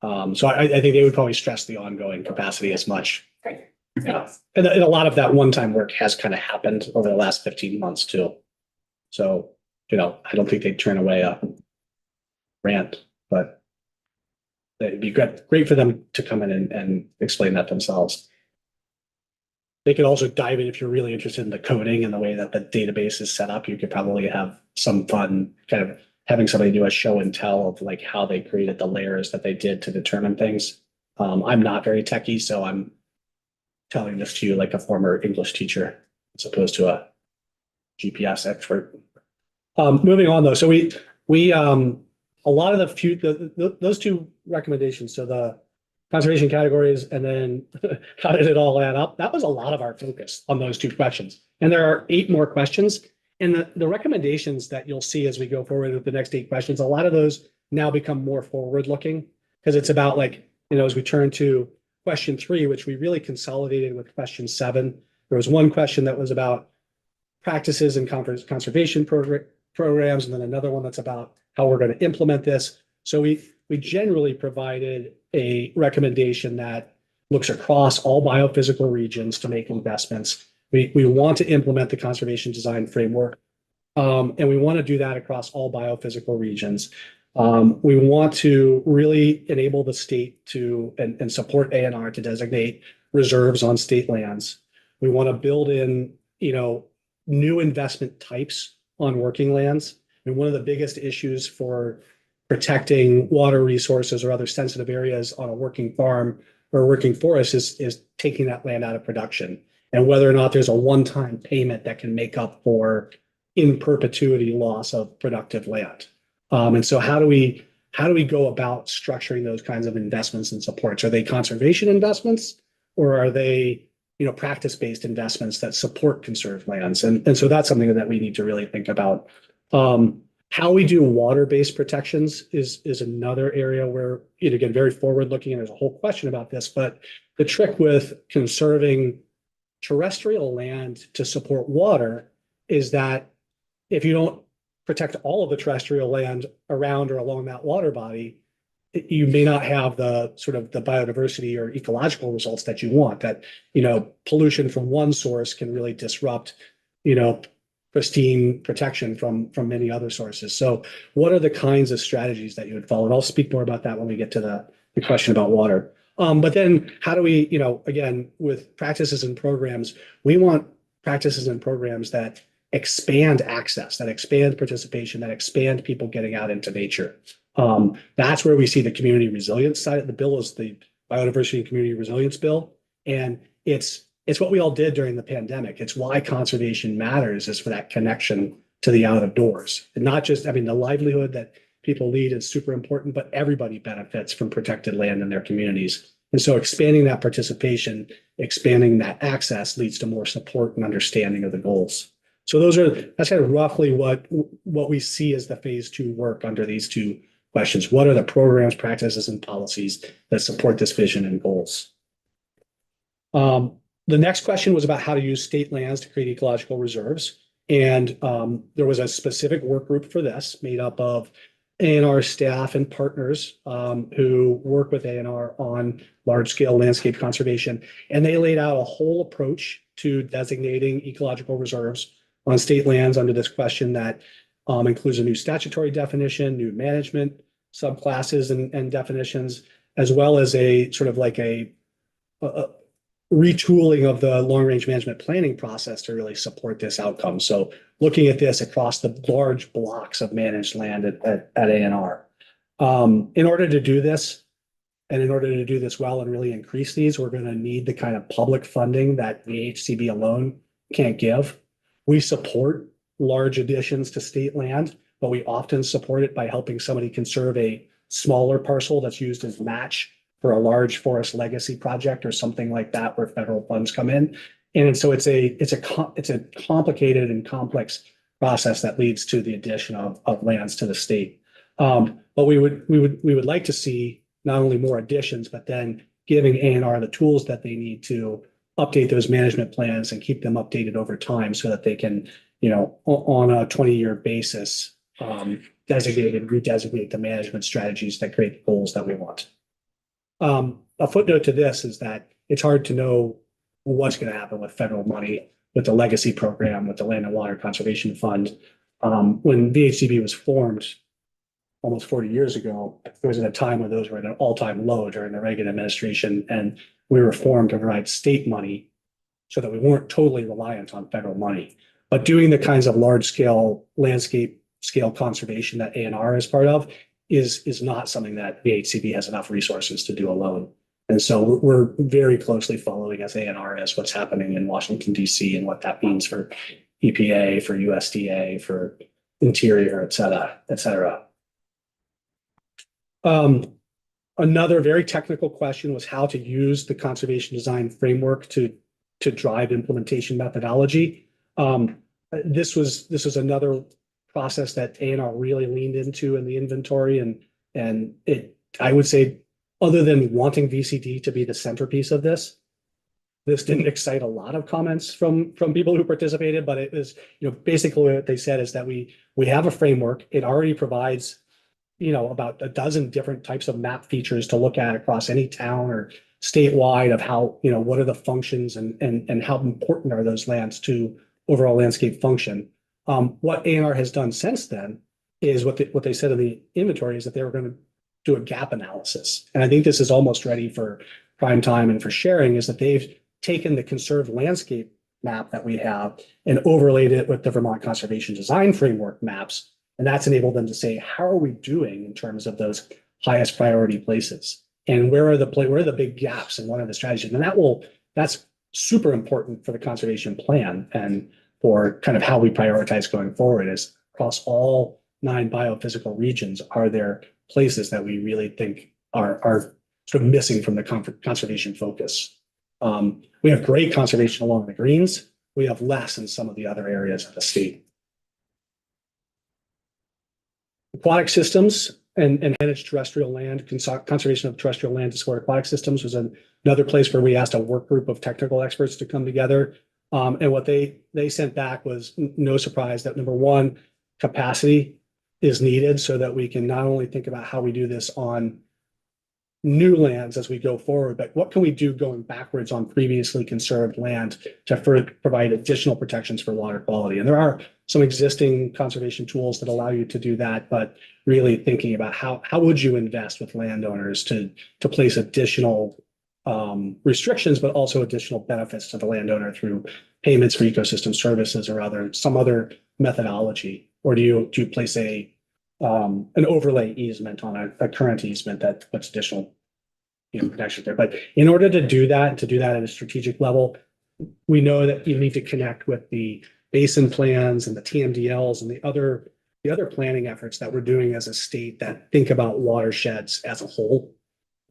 So I think they would probably stress the ongoing capacity as much. Great. Yeah. And a lot of that one-time work has kind of happened over the last 15 months too. So, I don't think they'd turn away a grant, but it'd be great for them to come in and explain that themselves. They could also dive in if you're really interested in the coding and the way that the database is set up. You could probably have some fun kind of having somebody do a show and tell of like how they created the layers that they did to determine things. I'm not very techie, so I'm telling this to you like a former English teacher as opposed to a GPS expert. Moving on though, so we a lot of those two recommendations, so the conservation categories and then how did it all add up? That was a lot of our focus on those two questions. And there are 8 more questions. And the recommendations that you'll see as we go forward with the next 8 questions, a lot of those now become more forward looking because it's about like, as we turn to question 3, which we really consolidated with question 7, there was one question that was about practices and conservation programs, and then another one that's about how we're going to implement this. So we generally provided a recommendation that looks across all biophysical regions to make investments. We want to implement the conservation design framework, and we want to do that across all biophysical regions. We want to really enable the state to and support ANR to designate reserves on state lands. We want to build in, new investment types on working lands. And one of the biggest issues for protecting water resources or other sensitive areas on a working farm or working forest is taking that land out of production, and whether or not there's a one-time payment that can make up for in perpetuity loss of productive land. And so how do we go about structuring those kinds of investments and supports? Are they conservation investments, or are they, practice-based investments that support conserved lands? And so that's something that we need to really think about. How we do water-based protections is another area where, again, very forward-looking, and there's a whole question about this, but the trick with conserving terrestrial land to support water is that if you don't protect all of the terrestrial land around or along that water body, you may not have the sort of the biodiversity or ecological results that you want. That, pollution from one source can really disrupt, pristine protection from many other sources. So what are the kinds of strategies that you would follow? And I'll speak more about that when we get to the question about water. But then how do we, again, with practices and programs, we want practices and programs that expand access, that expand participation, that expand people getting out into nature. That's where we see the community resilience side of the bill is the Biodiversity and Community Resilience Bill. And it's what we all did during the pandemic. It's why conservation matters, is for that connection to the out of doors. And not just, the livelihood that people lead is super important, but everybody benefits from protected land in their communities. And so expanding that participation, expanding that access leads to more support and understanding of the goals. So that's kind of roughly what we see as the phase 2 work under these 2 questions. What are the programs, practices, and policies that support this vision and goals? The next question was about how to use state lands to create ecological reserves. And there was a specific work group for this made up of ANR staff and partners who work with ANR on large-scale landscape conservation. And they laid out a whole approach to designating ecological reserves on state lands under this question that includes a new statutory definition, new management subclasses and definitions, as well as a sort of like a retooling of the long-range management planning process to really support this outcome. So looking at this across the large blocks of managed land at ANR. In order to do this, and in order to do this well and really increase these, we're going to need the kind of public funding that the HCB alone can't give. We support large additions to state land, but we often support it by helping somebody conserve a smaller parcel that's used as match for a large forest legacy project or something like that where federal funds come in. And so it's a complicated and complex process that leads to the addition of lands to the state. But we would like to see not only more additions, but then giving A&R the tools that they need to update those management plans and keep them updated over time so that they can, on a 20-year basis, designate and redesignate the management strategies that create the goals that we want. A footnote to this is that it's hard to know what's going to happen with federal money, with the legacy program, with the Land and Water Conservation Fund. When VHCB was formed almost 40 years ago, it was at a time when those were at an all-time low during the Reagan administration, and we were formed to provide state money so that we weren't totally reliant on federal money. But doing the kinds of large-scale landscape scale conservation that A&R is part of is not something that VHCB has enough resources to do alone. And so we're very closely following as A&R as what's happening in Washington, D.C. and what that means for EPA, for USDA, for Interior, et cetera, et cetera. Another very technical question was how to use the conservation design framework to drive implementation methodology. This was another process that A&R really leaned into in the inventory, and I would say, other than wanting VCD to be the centerpiece of this didn't excite a lot of comments from people who participated, but it was, basically what they said is that we have a framework. It already provides, about a dozen different types of map features to look at across any town or statewide of how, what are the functions and how important are those lands to overall landscape function. What A&R has done since then is what they said in the inventory is that they were going to do a gap analysis. And I think this is almost ready for prime time and for sharing, is that they've taken the conserved landscape map that we have and overlaid it with the Vermont Conservation Design Framework maps. And that's enabled them to say, how are we doing in terms of those highest priority places? And where are the big gaps in one of the strategies? And that's super important for the conservation plan and for kind of how we prioritize going forward is across all 9 biophysical regions, are there places that we really think are sort of missing from the conservation focus? We have great conservation along the greens. We have less in some of the other areas of the state. Aquatic systems and managed terrestrial land, conservation of terrestrial land to support aquatic systems was another place where we asked a work group of technical experts to come together. And what they sent back was no surprise that number one, capacity is needed so that we can not only think about how we do this on new lands as we go forward, but what can we do going backwards on previously conserved land to provide additional protections for water quality? And there are some existing conservation tools that allow you to do that, but really thinking about how would you invest with landowners to place additional restrictions, but also additional benefits to the landowner through payments for ecosystem services or some other methodology? Or do you place an overlay easement on a current easement that puts additional protection there? But in order to do that, and to do that at a strategic level, we know that you need to connect with the basin plans and the TMDLs and the other planning efforts that we're doing as a state that think about watersheds as a whole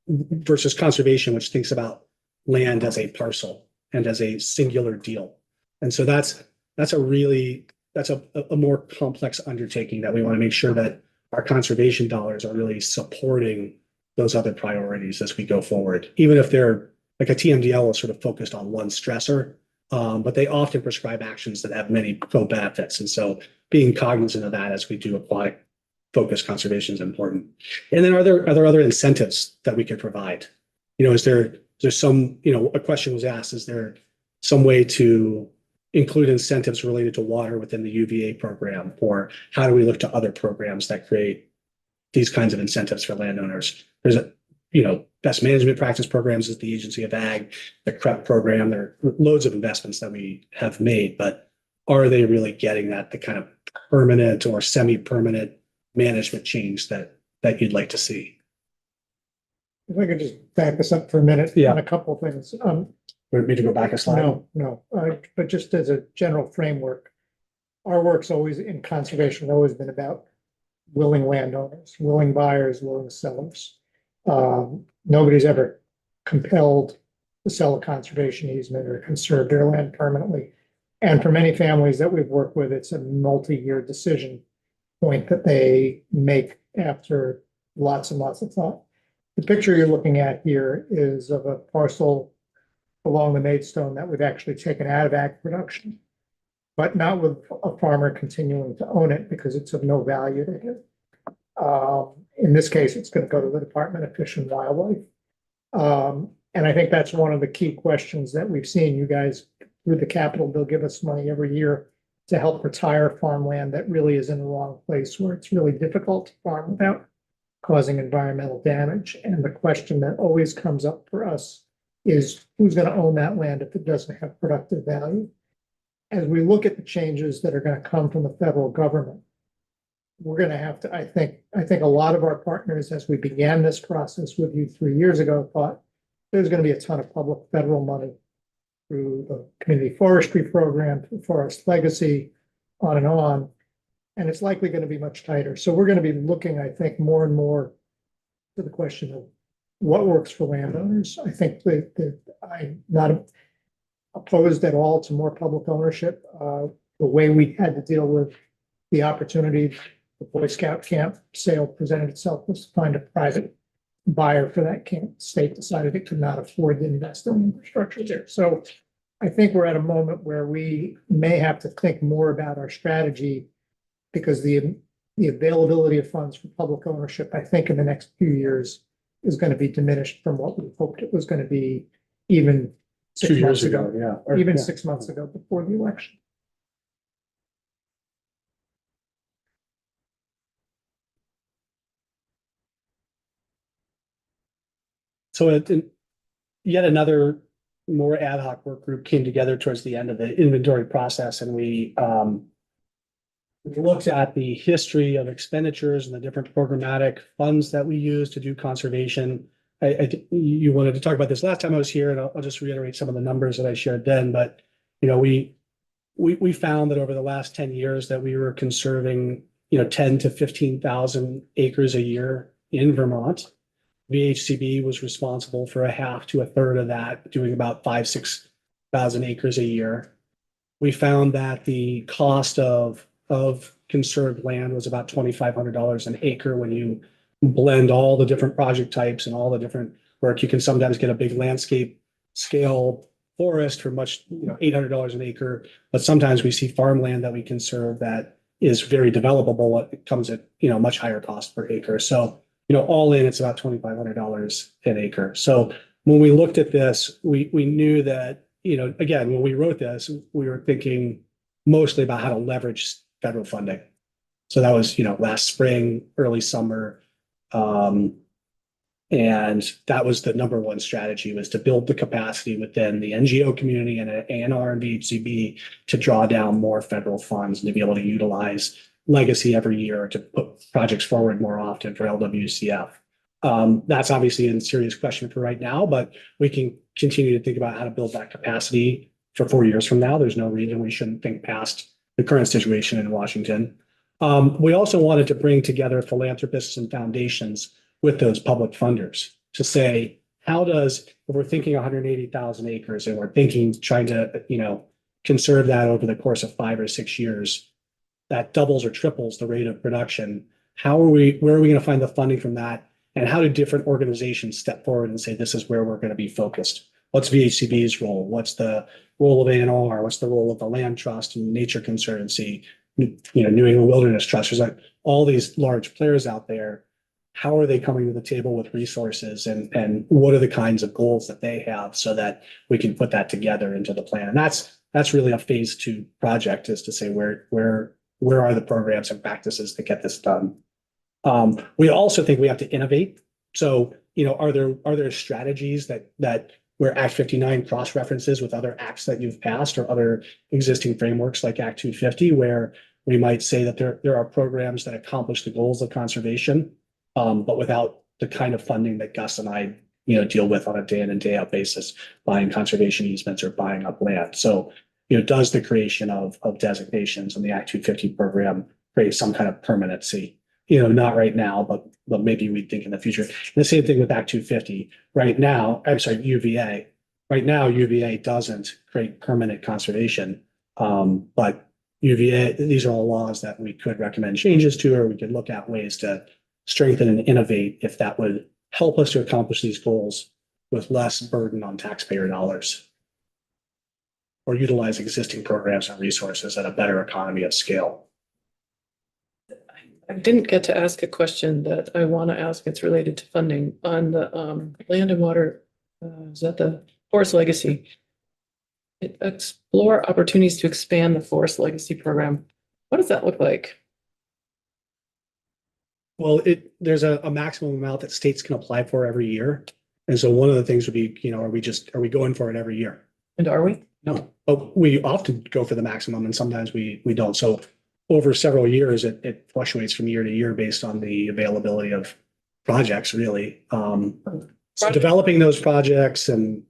versus conservation, which thinks about land as a parcel and as a singular deal. And so that's a more complex undertaking that we want to make sure that our conservation dollars are really supporting those other priorities as we go forward, even if they're like a TMDL is sort of focused on one stressor, but they often prescribe actions that have many co-benefits. And so being cognizant of that as we do aquatic focused conservation is important. And then are there other incentives that we could provide? Is there some, a question was asked, is there some way to include incentives related to water within the UVA program? Or how do we look to other programs that create these kinds of incentives for landowners? There's best management practice programs is the Agency of Ag, the CREP program. There are loads of investments that we have made, but are they really getting the kind of permanent or semi-permanent management change that you'd like to see? If I could just back this up for a minute Yeah. on a couple of things. Want me to go back a slide? No, but just as a general framework, our work's always in conservation, always been about willing landowners, willing buyers, willing sellers. Nobody's ever compelled to sell a conservation easement or conserve their land permanently. And for many families that we've worked with, it's a multi-year decision point that they make after lots and lots of thought. The picture you're looking at here is of a parcel along the Maidstone that we've actually taken out of ag production, but not with a farmer continuing to own it because it's of no value to him. In this case, it's going to go to the Department of Fish and Wildlife. And I think that's one of the key questions that we've seen. You guys, through the capital, they'll give us money every year to help retire farmland that really is in the wrong place, where it's really difficult to farm without causing environmental damage. And the question that always comes up for us is who's going to own that land if it doesn't have productive value? As we look at the changes that are going to come from the federal government, we're going to have to, I think a lot of our partners, as we began this process with you 3 years ago, thought there's going to be a ton of public federal money through the community forestry program, through Forest Legacy, on and on. And it's likely going to be much tighter. So we're going to be looking, I think, more and more to the question of what works for landowners. I think that I'm not opposed at all to more public ownership. The way we had to deal with the opportunity, the Boy Scout camp sale presented itself was to find a private buyer for that camp. The state decided it could not afford to invest in infrastructure there. So I think we're at a moment where we may have to think more about our strategy, because the availability of funds for public ownership, I think in the next few years is going to be diminished from what we hoped it was going to be even 6 2 years months ago, ago, yeah. or even Yeah. 6 months ago before the election. So yet another more ad hoc work group came together towards the end of the inventory process, and we looked at the history of expenditures and the different programmatic funds that we use to do conservation. You wanted to talk about this last time I was here, and I'll just reiterate some of the numbers that I shared then. But we found that over the last 10 years that we were conserving 10 to 15,000 acres a year in Vermont. VHCB was responsible for a half to a third of that, doing about 5,000-6,000 acres a year. We found that the cost of conserved land was about $2,500 an acre. When you blend all the different project types and all the different work, you can sometimes get a big landscape scale forest for much, $800 an acre. But sometimes we see farmland that we conserve that is very developable. It comes at, much higher cost per acre. So, all in, it's about $2,500 an acre. So when we looked at this, we knew that, again, when we wrote this, we were thinking mostly about how to leverage federal funding. So that was, last spring, early summer. And that was the number one strategy, was to build the capacity within the NGO community and ANR and VHCB to draw down more federal funds and to be able to utilize Legacy every year to put projects forward more often for LWCF. That's obviously a serious question for right now, but we can continue to think about how to build that capacity for 4 years from now. There's no reason we shouldn't think past the current situation in Washington. We also wanted to bring together philanthropists and foundations with those public funders to say, if we're thinking 180,000 acres and we're trying to, conserve that over the course of 5 or 6 years, that doubles or triples the rate of production. Where are we going to find the funding from that? And how do different organizations step forward and say, this is where we're going to be focused? What's VHCB's role? What's the role of ANR? What's the role of the Land Trust and Nature Conservancy? New England Wilderness Trust? There's all these large players out there. How are they coming to the table with resources, and what are the kinds of goals that they have, so that we can put that together into the plan? And that's really a phase 2 project, is to say where are the programs and practices to get this done. We also think we have to innovate. So, are there strategies that where Act 59 cross references with other acts that you've passed or other existing frameworks like Act 250, where we might say that there are programs that accomplish the goals of conservation, but without the kind of funding that Gus and I, deal with on a day in and day out basis, buying conservation easements or buying up land. So, does the creation of designations in the Act 250 program create some kind of permanency? Not right now, but maybe we think in the future. And the same thing with Act 250. Right now, UVA. Right now, UVA doesn't create permanent conservation. But UVA, these are all laws that we could recommend changes to, or we could look at ways to strengthen and innovate if that would help us to accomplish these goals with less burden on taxpayer dollars. Or utilize existing programs and resources at a better economy of scale. I didn't get to ask a question that I want to ask. It's related to funding on the land and water. Is that the forest legacy? Explore opportunities to expand the forest legacy program. What does that look like? Well, there's a maximum amount that states can apply for every year. And so one of the things would be, are we going for it every year? And are we? No, but we often go for the maximum and sometimes we don't. So over several years, it fluctuates from year to year based on the availability of projects, really. So developing those projects and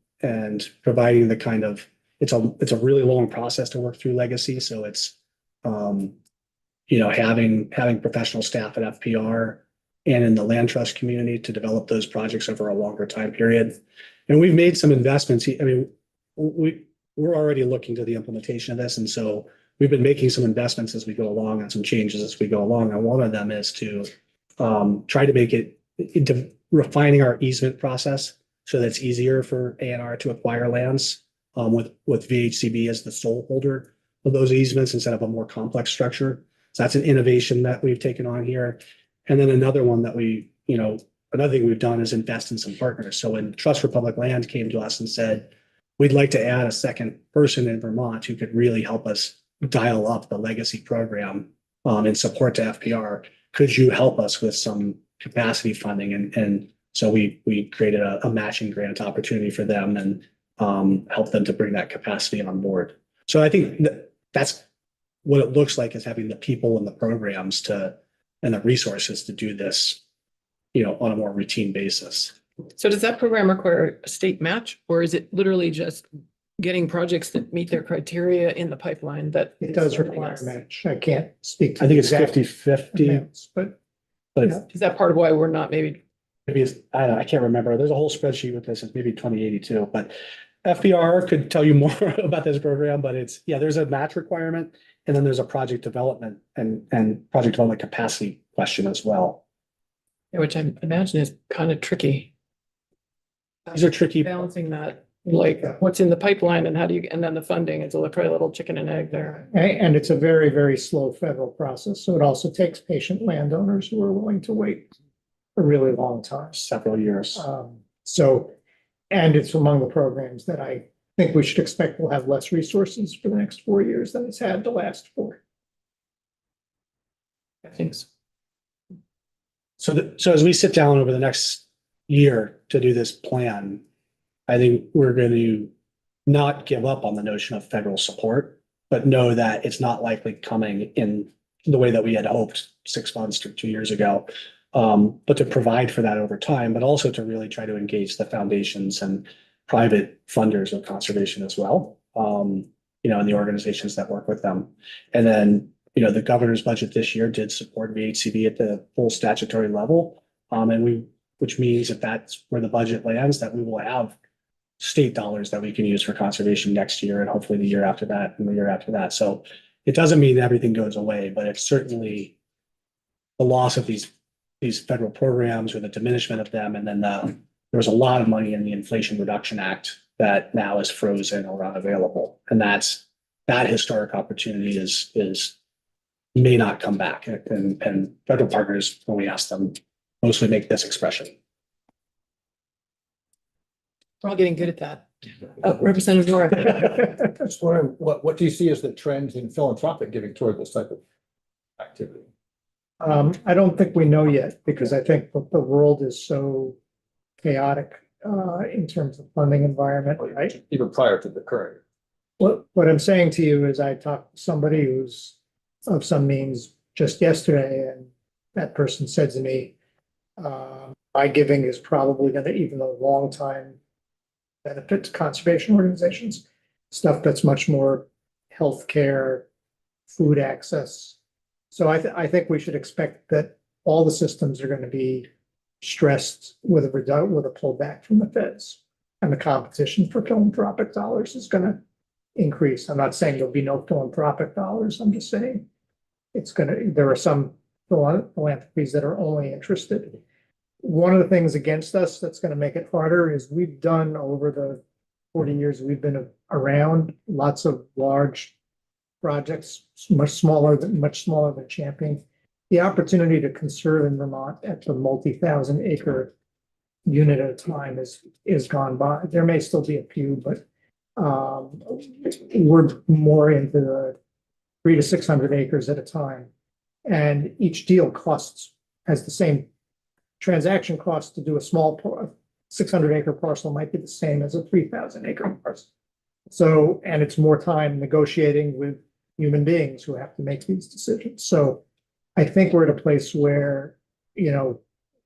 providing the kind of, it's a really long process to work through legacy. So it's, having professional staff at FPR and in the land trust community to develop those projects over a longer time period. And we've made some investments. I mean, we're already looking to the implementation of this. And so we've been making some investments as we go along and some changes as we go along. And one of them is to try to make it into refining our easement process so that it's easier for ANR to acquire lands with VHCB as the sole holder of those easements instead of a more complex structure. So that's an innovation that we've taken on here. And then another one that another thing we've done is invest in some partners. So when Trust for Public Land came to us and said, we'd like to add a second person in Vermont who could really help us dial up the legacy program in support to FPR. Could you help us with some capacity funding? And so we created a matching grant opportunity for them and help them to bring that capacity on board. So I think that's what it looks like, is having the people and the programs and the resources to do this, on a more routine basis. So does that program require a state match, or is it literally just getting projects that meet their criteria in the pipeline that? It does require a match. I can't speak to. I think it's the exact 50-50, amounts, but but Yeah. Is that part of why we're not maybe? maybe it's, I don't know, I can't remember. There's a whole spreadsheet with this. It's maybe 2082, but FPR could tell you more about this program, but there's a match requirement. And then there's a project development and project development capacity question as well. Which I imagine is kind of tricky. These are tricky. Balancing that, like what's in the pipeline and and then the funding, it's probably a little chicken and egg there. and it's a very, very slow federal process. So it also takes patient landowners who are willing to wait a really long time. Several years. And it's among the programs that I think we should expect will have less resources for the next 4 years than it's had the last 4. I think so. So as we sit down over the next year to do this plan, I think we're going to not give up on the notion of federal support, but know that it's not likely coming in the way that we had hoped 6 months to 2 years ago. But to provide for that over time, but also to really try to engage the foundations and private funders of conservation as well, and the organizations that work with them. And then, the governor's budget this year did support VHCB at the full statutory level. Which means if that's where the budget lands, that we will have state dollars that we can use for conservation next year and hopefully the year after that and the year after that. So it doesn't mean everything goes away, but it's certainly the loss of these federal programs or the diminishment of them. And then there was a lot of money in the Inflation Reduction Act that now is frozen or unavailable. And that historic opportunity may not come back. And federal partners, when we ask them, mostly make this expression. We're all getting good at that. Representative Nora. Just wondering, what do you see as the trends in philanthropic giving toward this type of activity? I don't think we know yet, because I think the world is so chaotic in terms of funding environment, right? Even prior to the current. What I'm saying to you is I talked to somebody who's of some means just yesterday, and that person said to me, my giving is probably going to, even though long time, benefit to conservation organizations, stuff that's much more healthcare, food access. So I think we should expect that all the systems are going to be stressed with a pullback from the feds, and the competition for philanthropic dollars is going to increase. I'm not saying there'll be no philanthropic dollars. I'm just saying there are some philanthropies that are only interested. One of the things against us that's gonna make it harder is we've done over the 40 years we've been around, lots of large projects, much smaller than Champion. The opportunity to conserve in Vermont at the multi-thousand acre unit at a time is gone by. There may still be a few, but we're more into the 300 to 600 acres at a time. And each deal has the same transaction cost to do a small 600 acre parcel might be the same as a 3,000 acre parcel. So, and it's more time negotiating with human beings who have to make these decisions. So I think we're at a place where,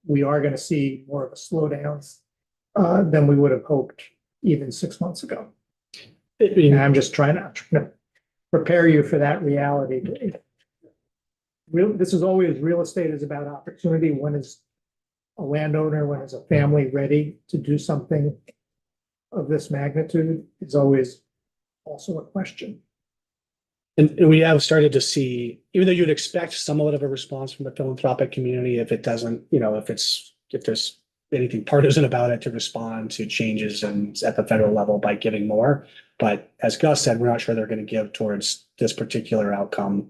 we are going to see more of a slowdown than we would have hoped even 6 months ago. And I'm just trying to prepare you for that reality. This is always, real estate is about opportunity. When is a landowner, when is a family ready to do something of this magnitude is always also a question. And we have started to see, even though you'd expect somewhat of a response from the philanthropic community, if it doesn't, if there's anything partisan about it, to respond to changes at the federal level by giving more. But as Gus said, we're not sure they're going to give towards this particular outcome.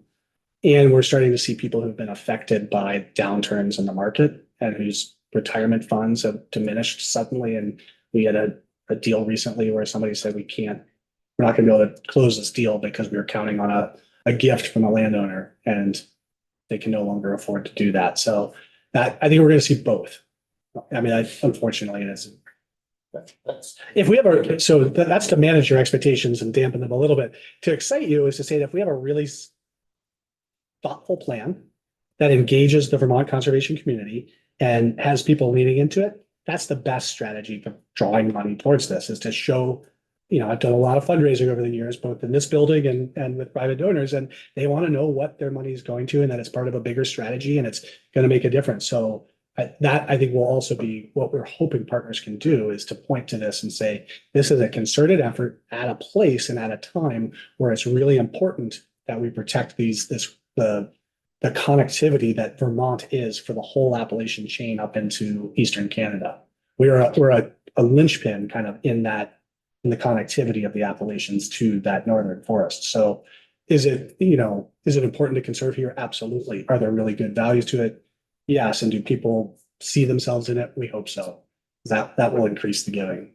And we're starting to see people who've been affected by downturns in the market and whose retirement funds have diminished suddenly. And we had a deal recently where somebody said, we're not going to be able to close this deal because we were counting on a gift from a landowner, and they can no longer afford to do that. So I think we're going to see both. I mean, unfortunately, it isn't. That's to manage your expectations and dampen them a little bit. To excite you is to say that if we have a really thoughtful plan that engages the Vermont conservation community and has people leaning into it, that's the best strategy for drawing money towards this, is to show. I've done a lot of fundraising over the years, both in this building and with private donors, and they want to know what their money is going to and that it's part of a bigger strategy and it's going to make a difference. So that I think will also be what we're hoping partners can do, is to point to this and say, this is a concerted effort at a place and at a time where it's really important that we protect the connectivity that Vermont is for the whole Appalachian chain up into Eastern Canada. We're a linchpin kind of in the connectivity of the Appalachians to that northern forest. So is it important to conserve here? Absolutely. Are there really good values to it? Yes. And do people see themselves in it? We hope so. That will increase the giving.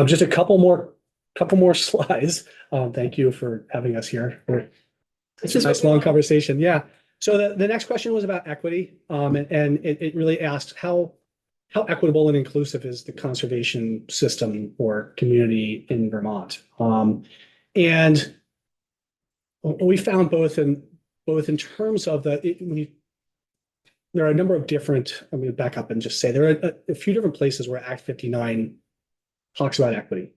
Just a couple more slides. Thank you for having us here. It's a nice long conversation. Yeah. So the next question was about equity. And it really asked how equitable and inclusive is the conservation system or community in Vermont? And we found both in terms of there are a number of different, I'm going to back up and just say there are a few different places where Act 59 talks about equity.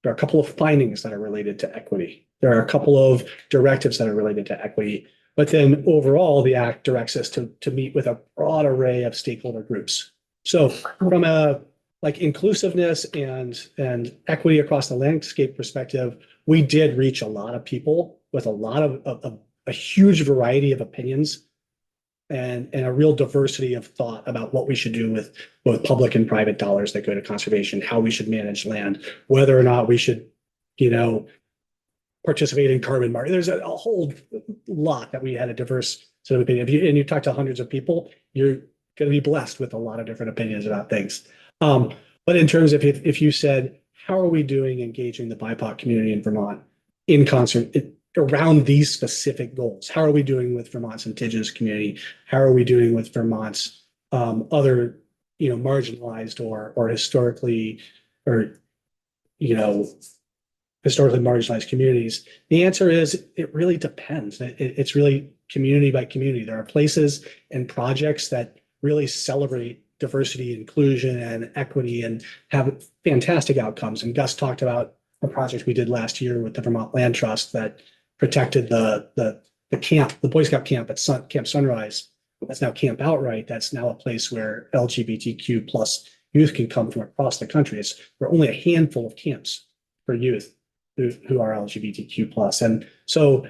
There are a couple of findings that are related to equity. There are a couple of directives that are related to equity. But then overall, the Act directs us to meet with a broad array of stakeholder groups. So from a inclusiveness and equity across the landscape perspective, we did reach a lot of people with a lot of a huge variety of opinions and a real diversity of thought about what we should do with both public and private dollars that go to conservation, how we should manage land, whether or not we should, participate in carbon market. There's a whole lot that we had a diverse set of opinion. And you talk to hundreds of people, you're going to be blessed with a lot of different opinions about things. But in terms of if you said, how are we doing engaging the BIPOC community in Vermont in concert around these specific goals? How are we doing with Vermont's indigenous community? How are we doing with Vermont's other, marginalized or historically marginalized communities? The answer is it really depends. It's really community by community. There are places and projects that really celebrate diversity, inclusion, and equity and have fantastic outcomes. And Gus talked about the project we did last year with the Vermont Land Trust that protected the camp, the Boy Scout camp at Camp Sunrise. That's now Camp Outright. That's now a place where LGBTQ plus youth can come from across the country. There are only a handful of camps for youth who are LGBTQ plus. And so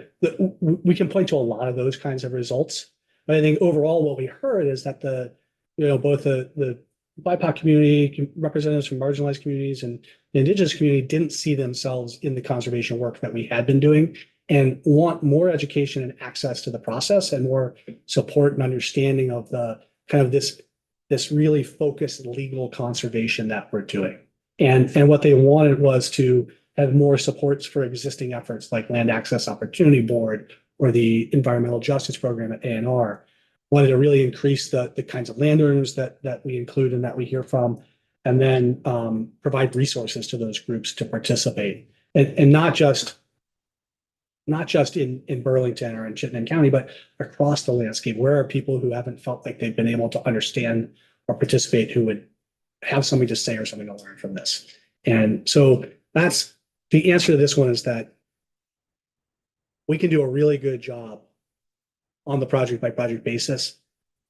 we can point to a lot of those kinds of results. But I think overall what we heard is that both the BIPOC community, representatives from marginalized communities and the Indigenous community didn't see themselves in the conservation work that we had been doing and want more education and access to the process and more support and understanding of the kind of this really focused legal conservation that we're doing. And what they wanted was to have more supports for existing efforts like Land Access Opportunity Board or the Environmental Justice Program at ANR. Wanted to really increase the kinds of landowners that we include and that we hear from, and then provide resources to those groups to participate. And not just in Burlington or in Chittenden County, but across the landscape. Where are people who haven't felt like they've been able to understand or participate, who would have something to say or something to learn from this? And so that's the answer to this one, is that we can do a really good job on the project by project basis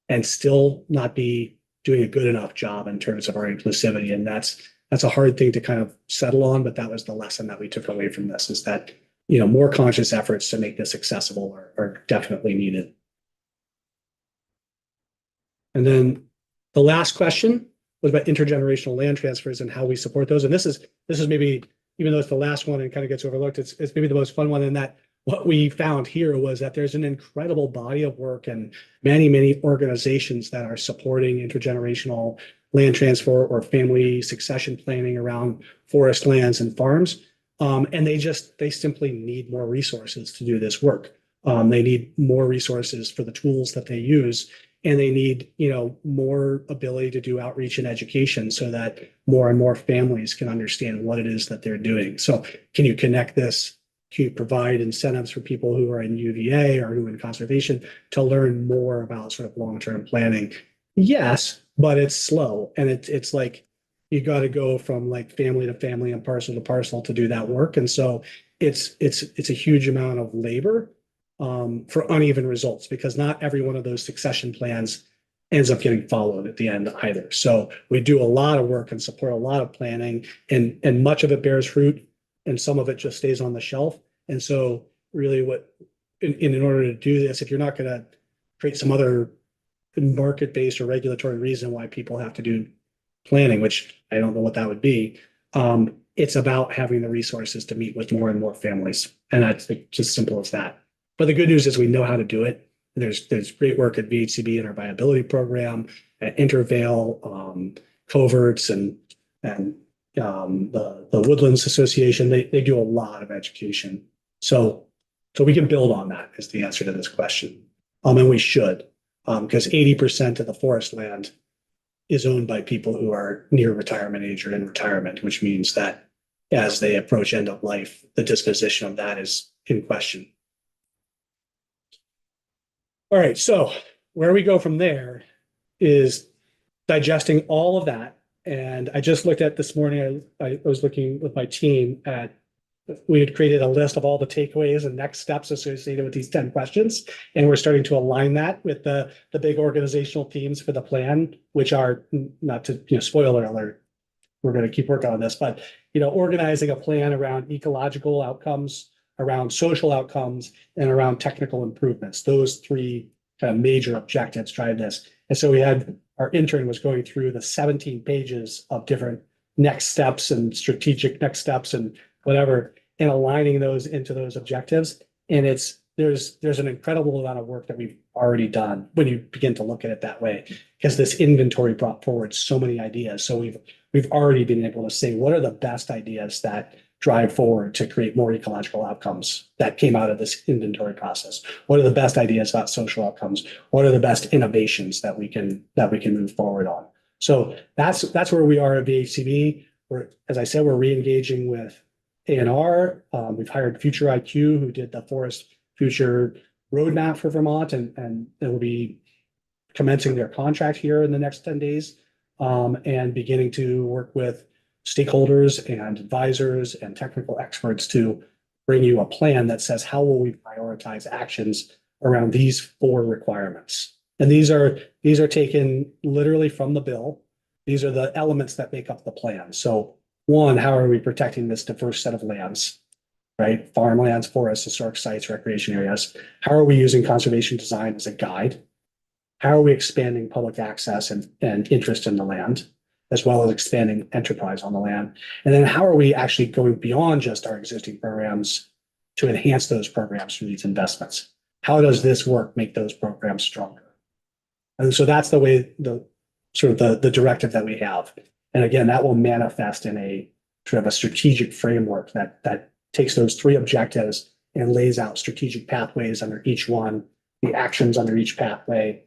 and still not be doing a good enough job in terms of our inclusivity. And that's a hard thing to kind of settle on, but that was the lesson that we took away from this, is that, more conscious efforts to make this accessible are definitely needed. And then the last question was about intergenerational land transfers and how we support those. And this is maybe, even though it's the last one and kind of gets overlooked, it's maybe the most fun one, in that what we found here was that there's an incredible body of work and many, many organizations that are supporting intergenerational land transfer or family succession planning around forest lands and farms. And they simply need more resources to do this work. They need more resources for the tools that they use, and they need, more ability to do outreach and education so that more and more families can understand what it is that they're doing. So can you connect this? Can you provide incentives for people who are in UVA or who are in conservation to learn more about sort of long-term planning? Yes, but it's slow. And it's like, you got to go from like family to family and parcel to parcel to do that work. And so it's a huge amount of labor for uneven results, because not every one of those succession plans ends up getting followed at the end either. So we do a lot of work and support a lot of planning, and much of it bears fruit and some of it just stays on the shelf. And so really in order to do this, if you're not going to create some other market-based or regulatory reason why people have to do planning, which I don't know what that would be, it's about having the resources to meet with more and more families. And that's just simple as that. But the good news is we know how to do it. There's great work at VHCB in our viability program, at Intervale, Coverts, and the Woodlands Association. They do a lot of education. So we can build on that is the answer to this question. And we should, because 80% of the forest land is owned by people who are near retirement age or in retirement, which means that as they approach end of life, the disposition of that is in question. All right, so where we go from there is digesting all of that. And I just looked at this morning, I was looking with my team at, we had created a list of all the takeaways and next steps associated with these 10 questions. And we're starting to align that with the big organizational themes for the plan, which are, not to, spoiler alert, we're going to keep working on this, but, organizing a plan around ecological outcomes, around social outcomes, and around technical improvements. Those three kind of major objectives drive this. And so our intern was going through the 17 pages of different next steps and strategic next steps and whatever, and aligning those into those objectives. And there's an incredible amount of work that we've already done when you begin to look at it that way, because this inventory brought forward so many ideas. So we've already been able to say, what are the best ideas that drive forward to create more ecological outcomes that came out of this inventory process? What are the best ideas about social outcomes? What are the best innovations that we can move forward on? So that's where we are at VHCB. As I said, we're re-engaging with ANR. We've hired Future IQ, who did the Forest Future Roadmap for Vermont, and they will be commencing their contract here in the next 10 days, and beginning to work with stakeholders and advisors and technical experts to bring you a plan that says, how will we prioritize actions around these 4 requirements? And these are taken literally from the bill. These are the elements that make up the plan. So 1, how are we protecting this diverse set of lands? right? Farmlands, forests, historic sites, recreation areas. How are we using conservation design as a guide? How are we expanding public access and interest in the land, as well as expanding enterprise on the land? And then how are we actually going beyond just our existing programs to enhance those programs through these investments? How does this work make those programs stronger? And so that's the way the directive that we have. And again, that will manifest in a sort of a strategic framework that takes those three objectives and lays out strategic pathways under each one, the actions under each pathway,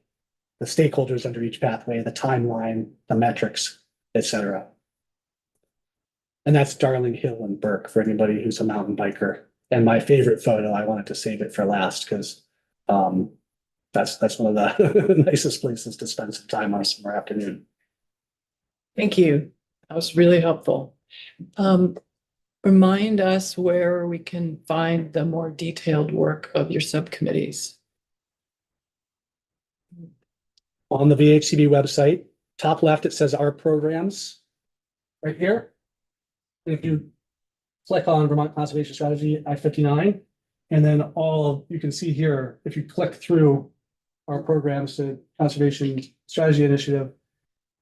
the stakeholders under each pathway, the timeline, the metrics, et cetera. And that's Darling Hill and Burke for anybody who's a mountain biker. And my favorite photo, I wanted to save it for last because that's one of the nicest places to spend some time on a summer afternoon. Thank you. That was really helpful. Remind us where we can find the more detailed work of your subcommittees. On the VHCB website, top left, it says our programs right here. If you click on Vermont Conservation Strategy Act 59, and then you can see here, if you click through our programs to Conservation Strategy Initiative,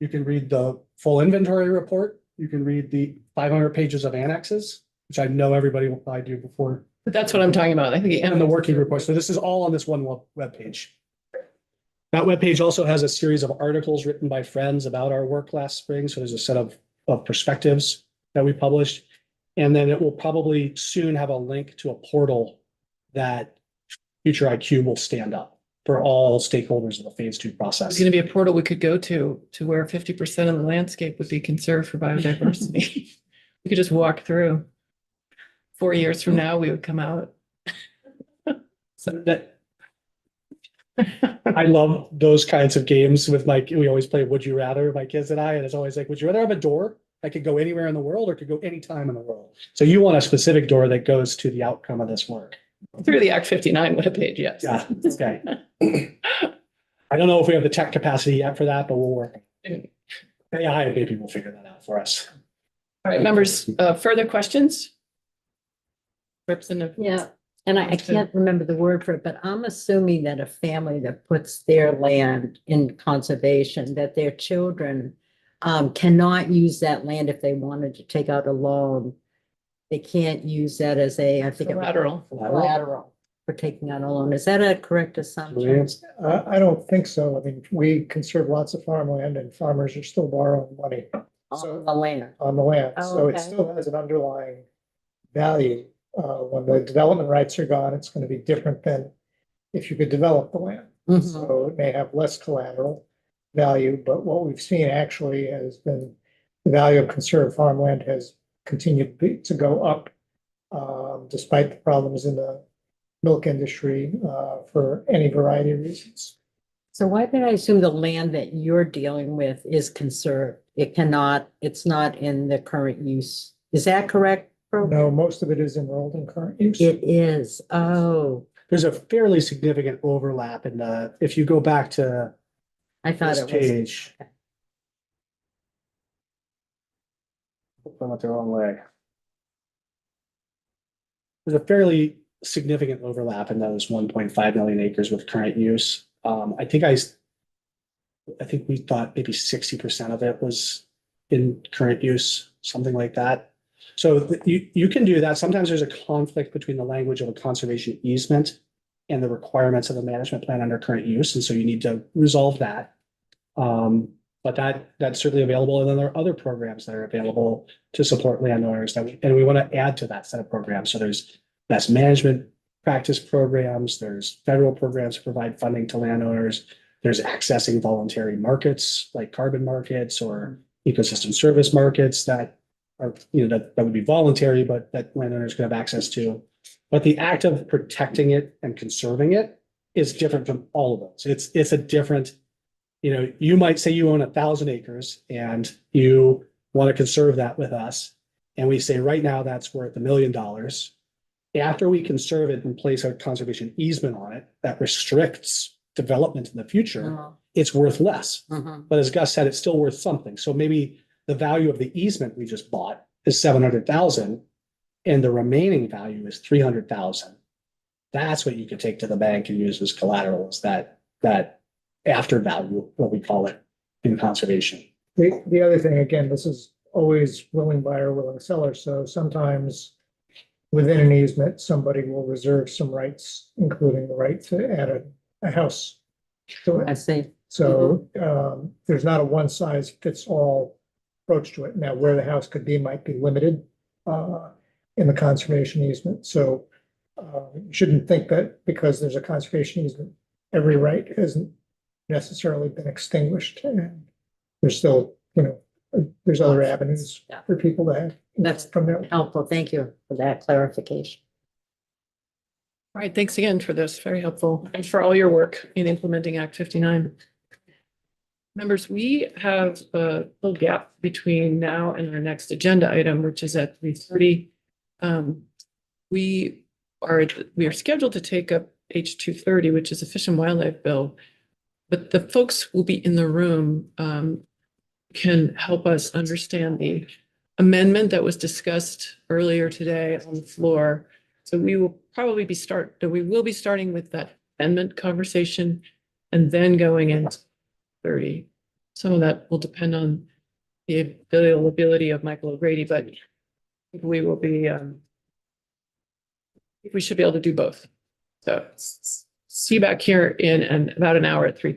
you can read the full inventory report. You can read the 500 pages of annexes, which I know everybody will probably do before, But that's what I'm talking about. I think. and the working report. So this is all on this one webpage. That webpage also has a series of articles written by friends about our work last spring. So there's a set of perspectives that we published. And then it will probably soon have a link to a portal that Future IQ will stand up for all stakeholders of the phase 2 It's process. going to be a portal we could go to where 50% of the landscape would be conserved for biodiversity. We could just walk through. 4 years from now, we would come out. So that I love those kinds of games with we always play Would You Rather, my kids and I, and it's always like, would you rather have a door that could go anywhere in the world or could go anytime in the world? So you want a specific door that goes to the outcome of this work. Through the Act 59 webpage, yes. Yeah, okay. I don't know if we have the tech capacity yet for that, but we'll work. AI maybe will figure that out for us. All right, members, further questions? Representative. Yeah, and I can't remember the word for it, but I'm assuming that a family that puts their land in conservation, that their children cannot use that land if they wanted to take out a loan. They can't use that as I think it was Collateral. collateral for taking out a loan. Is that a correct assumption? I don't think so. I mean, we conserve lots of farmland and farmers are still borrowing money On the land. on the land. Oh, So it okay. still has an underlying value. When the development rights are gone, it's going to be different than if you could develop the land. Mhm. So it may have less collateral value, but what we've seen actually has been the value of conserved farmland has continued to go up despite the problems in the milk industry for any variety of reasons. So why did I assume the land that you're dealing with is conserved? It's not in the current use. Is that correct? No, most of it is enrolled in current use. It is. Oh, There's a fairly significant overlap if you go back to I thought this it was. page. I went the wrong way. There's a fairly significant overlap in those 1.5 million acres with current use. I think we thought maybe 60% of it was in current use, something like that. So you can do that. Sometimes there's a conflict between the language of a conservation easement and the requirements of a management plan under current use. And so you need to resolve that. But that's certainly available. And then there are other programs that are available to support landowners and we want to add to that set of programs. So there's best management practice programs, there's federal programs to provide funding to landowners, there's accessing voluntary markets like carbon markets or ecosystem service markets that are, that would be voluntary, but that landowners could have access to. But the act of protecting it and conserving it is different from all of those. It's a different, you might say you own 1,000 acres and you want to conserve that with us. And we say right now that's worth $1 million. After we conserve it and place a conservation easement on it that restricts development in the future, Oh, it's worth less. mhm. But as Gus said, it's still worth something. So maybe the value of the easement we just bought is 700,000. and the remaining value is 300,000. That's what you could take to the bank and use as collateral, is that after value, what we call it in conservation. The other thing, again, this is always willing buyer, willing seller, so sometimes within an easement, somebody will reserve some rights, including the right to add a house to I it. see. So there's not a one size fits all approach to it. Now, where the house could be might be limited in the conservation easement. So you shouldn't think that because there's a conservation easement, every right hasn't necessarily been extinguished. And there's still, there's other avenues Yeah. for people to have. That's from there. helpful. Thank you for that clarification. All right, thanks again for this. Very helpful. And for all your work in implementing Act 59. Members, we have a little gap between now and our next agenda item, which is at 3:30. We are scheduled to take up H 230, which is a Fish and Wildlife Bill. But the folks who will be in the room can help us understand the amendment that was discussed earlier today on the floor. So we will probably be starting with that amendment conversation and then going into 30. Some of that will depend on the availability of Michael O'Grady, but we will be, we should be able to do both. So see you back here in about an hour at 3:30.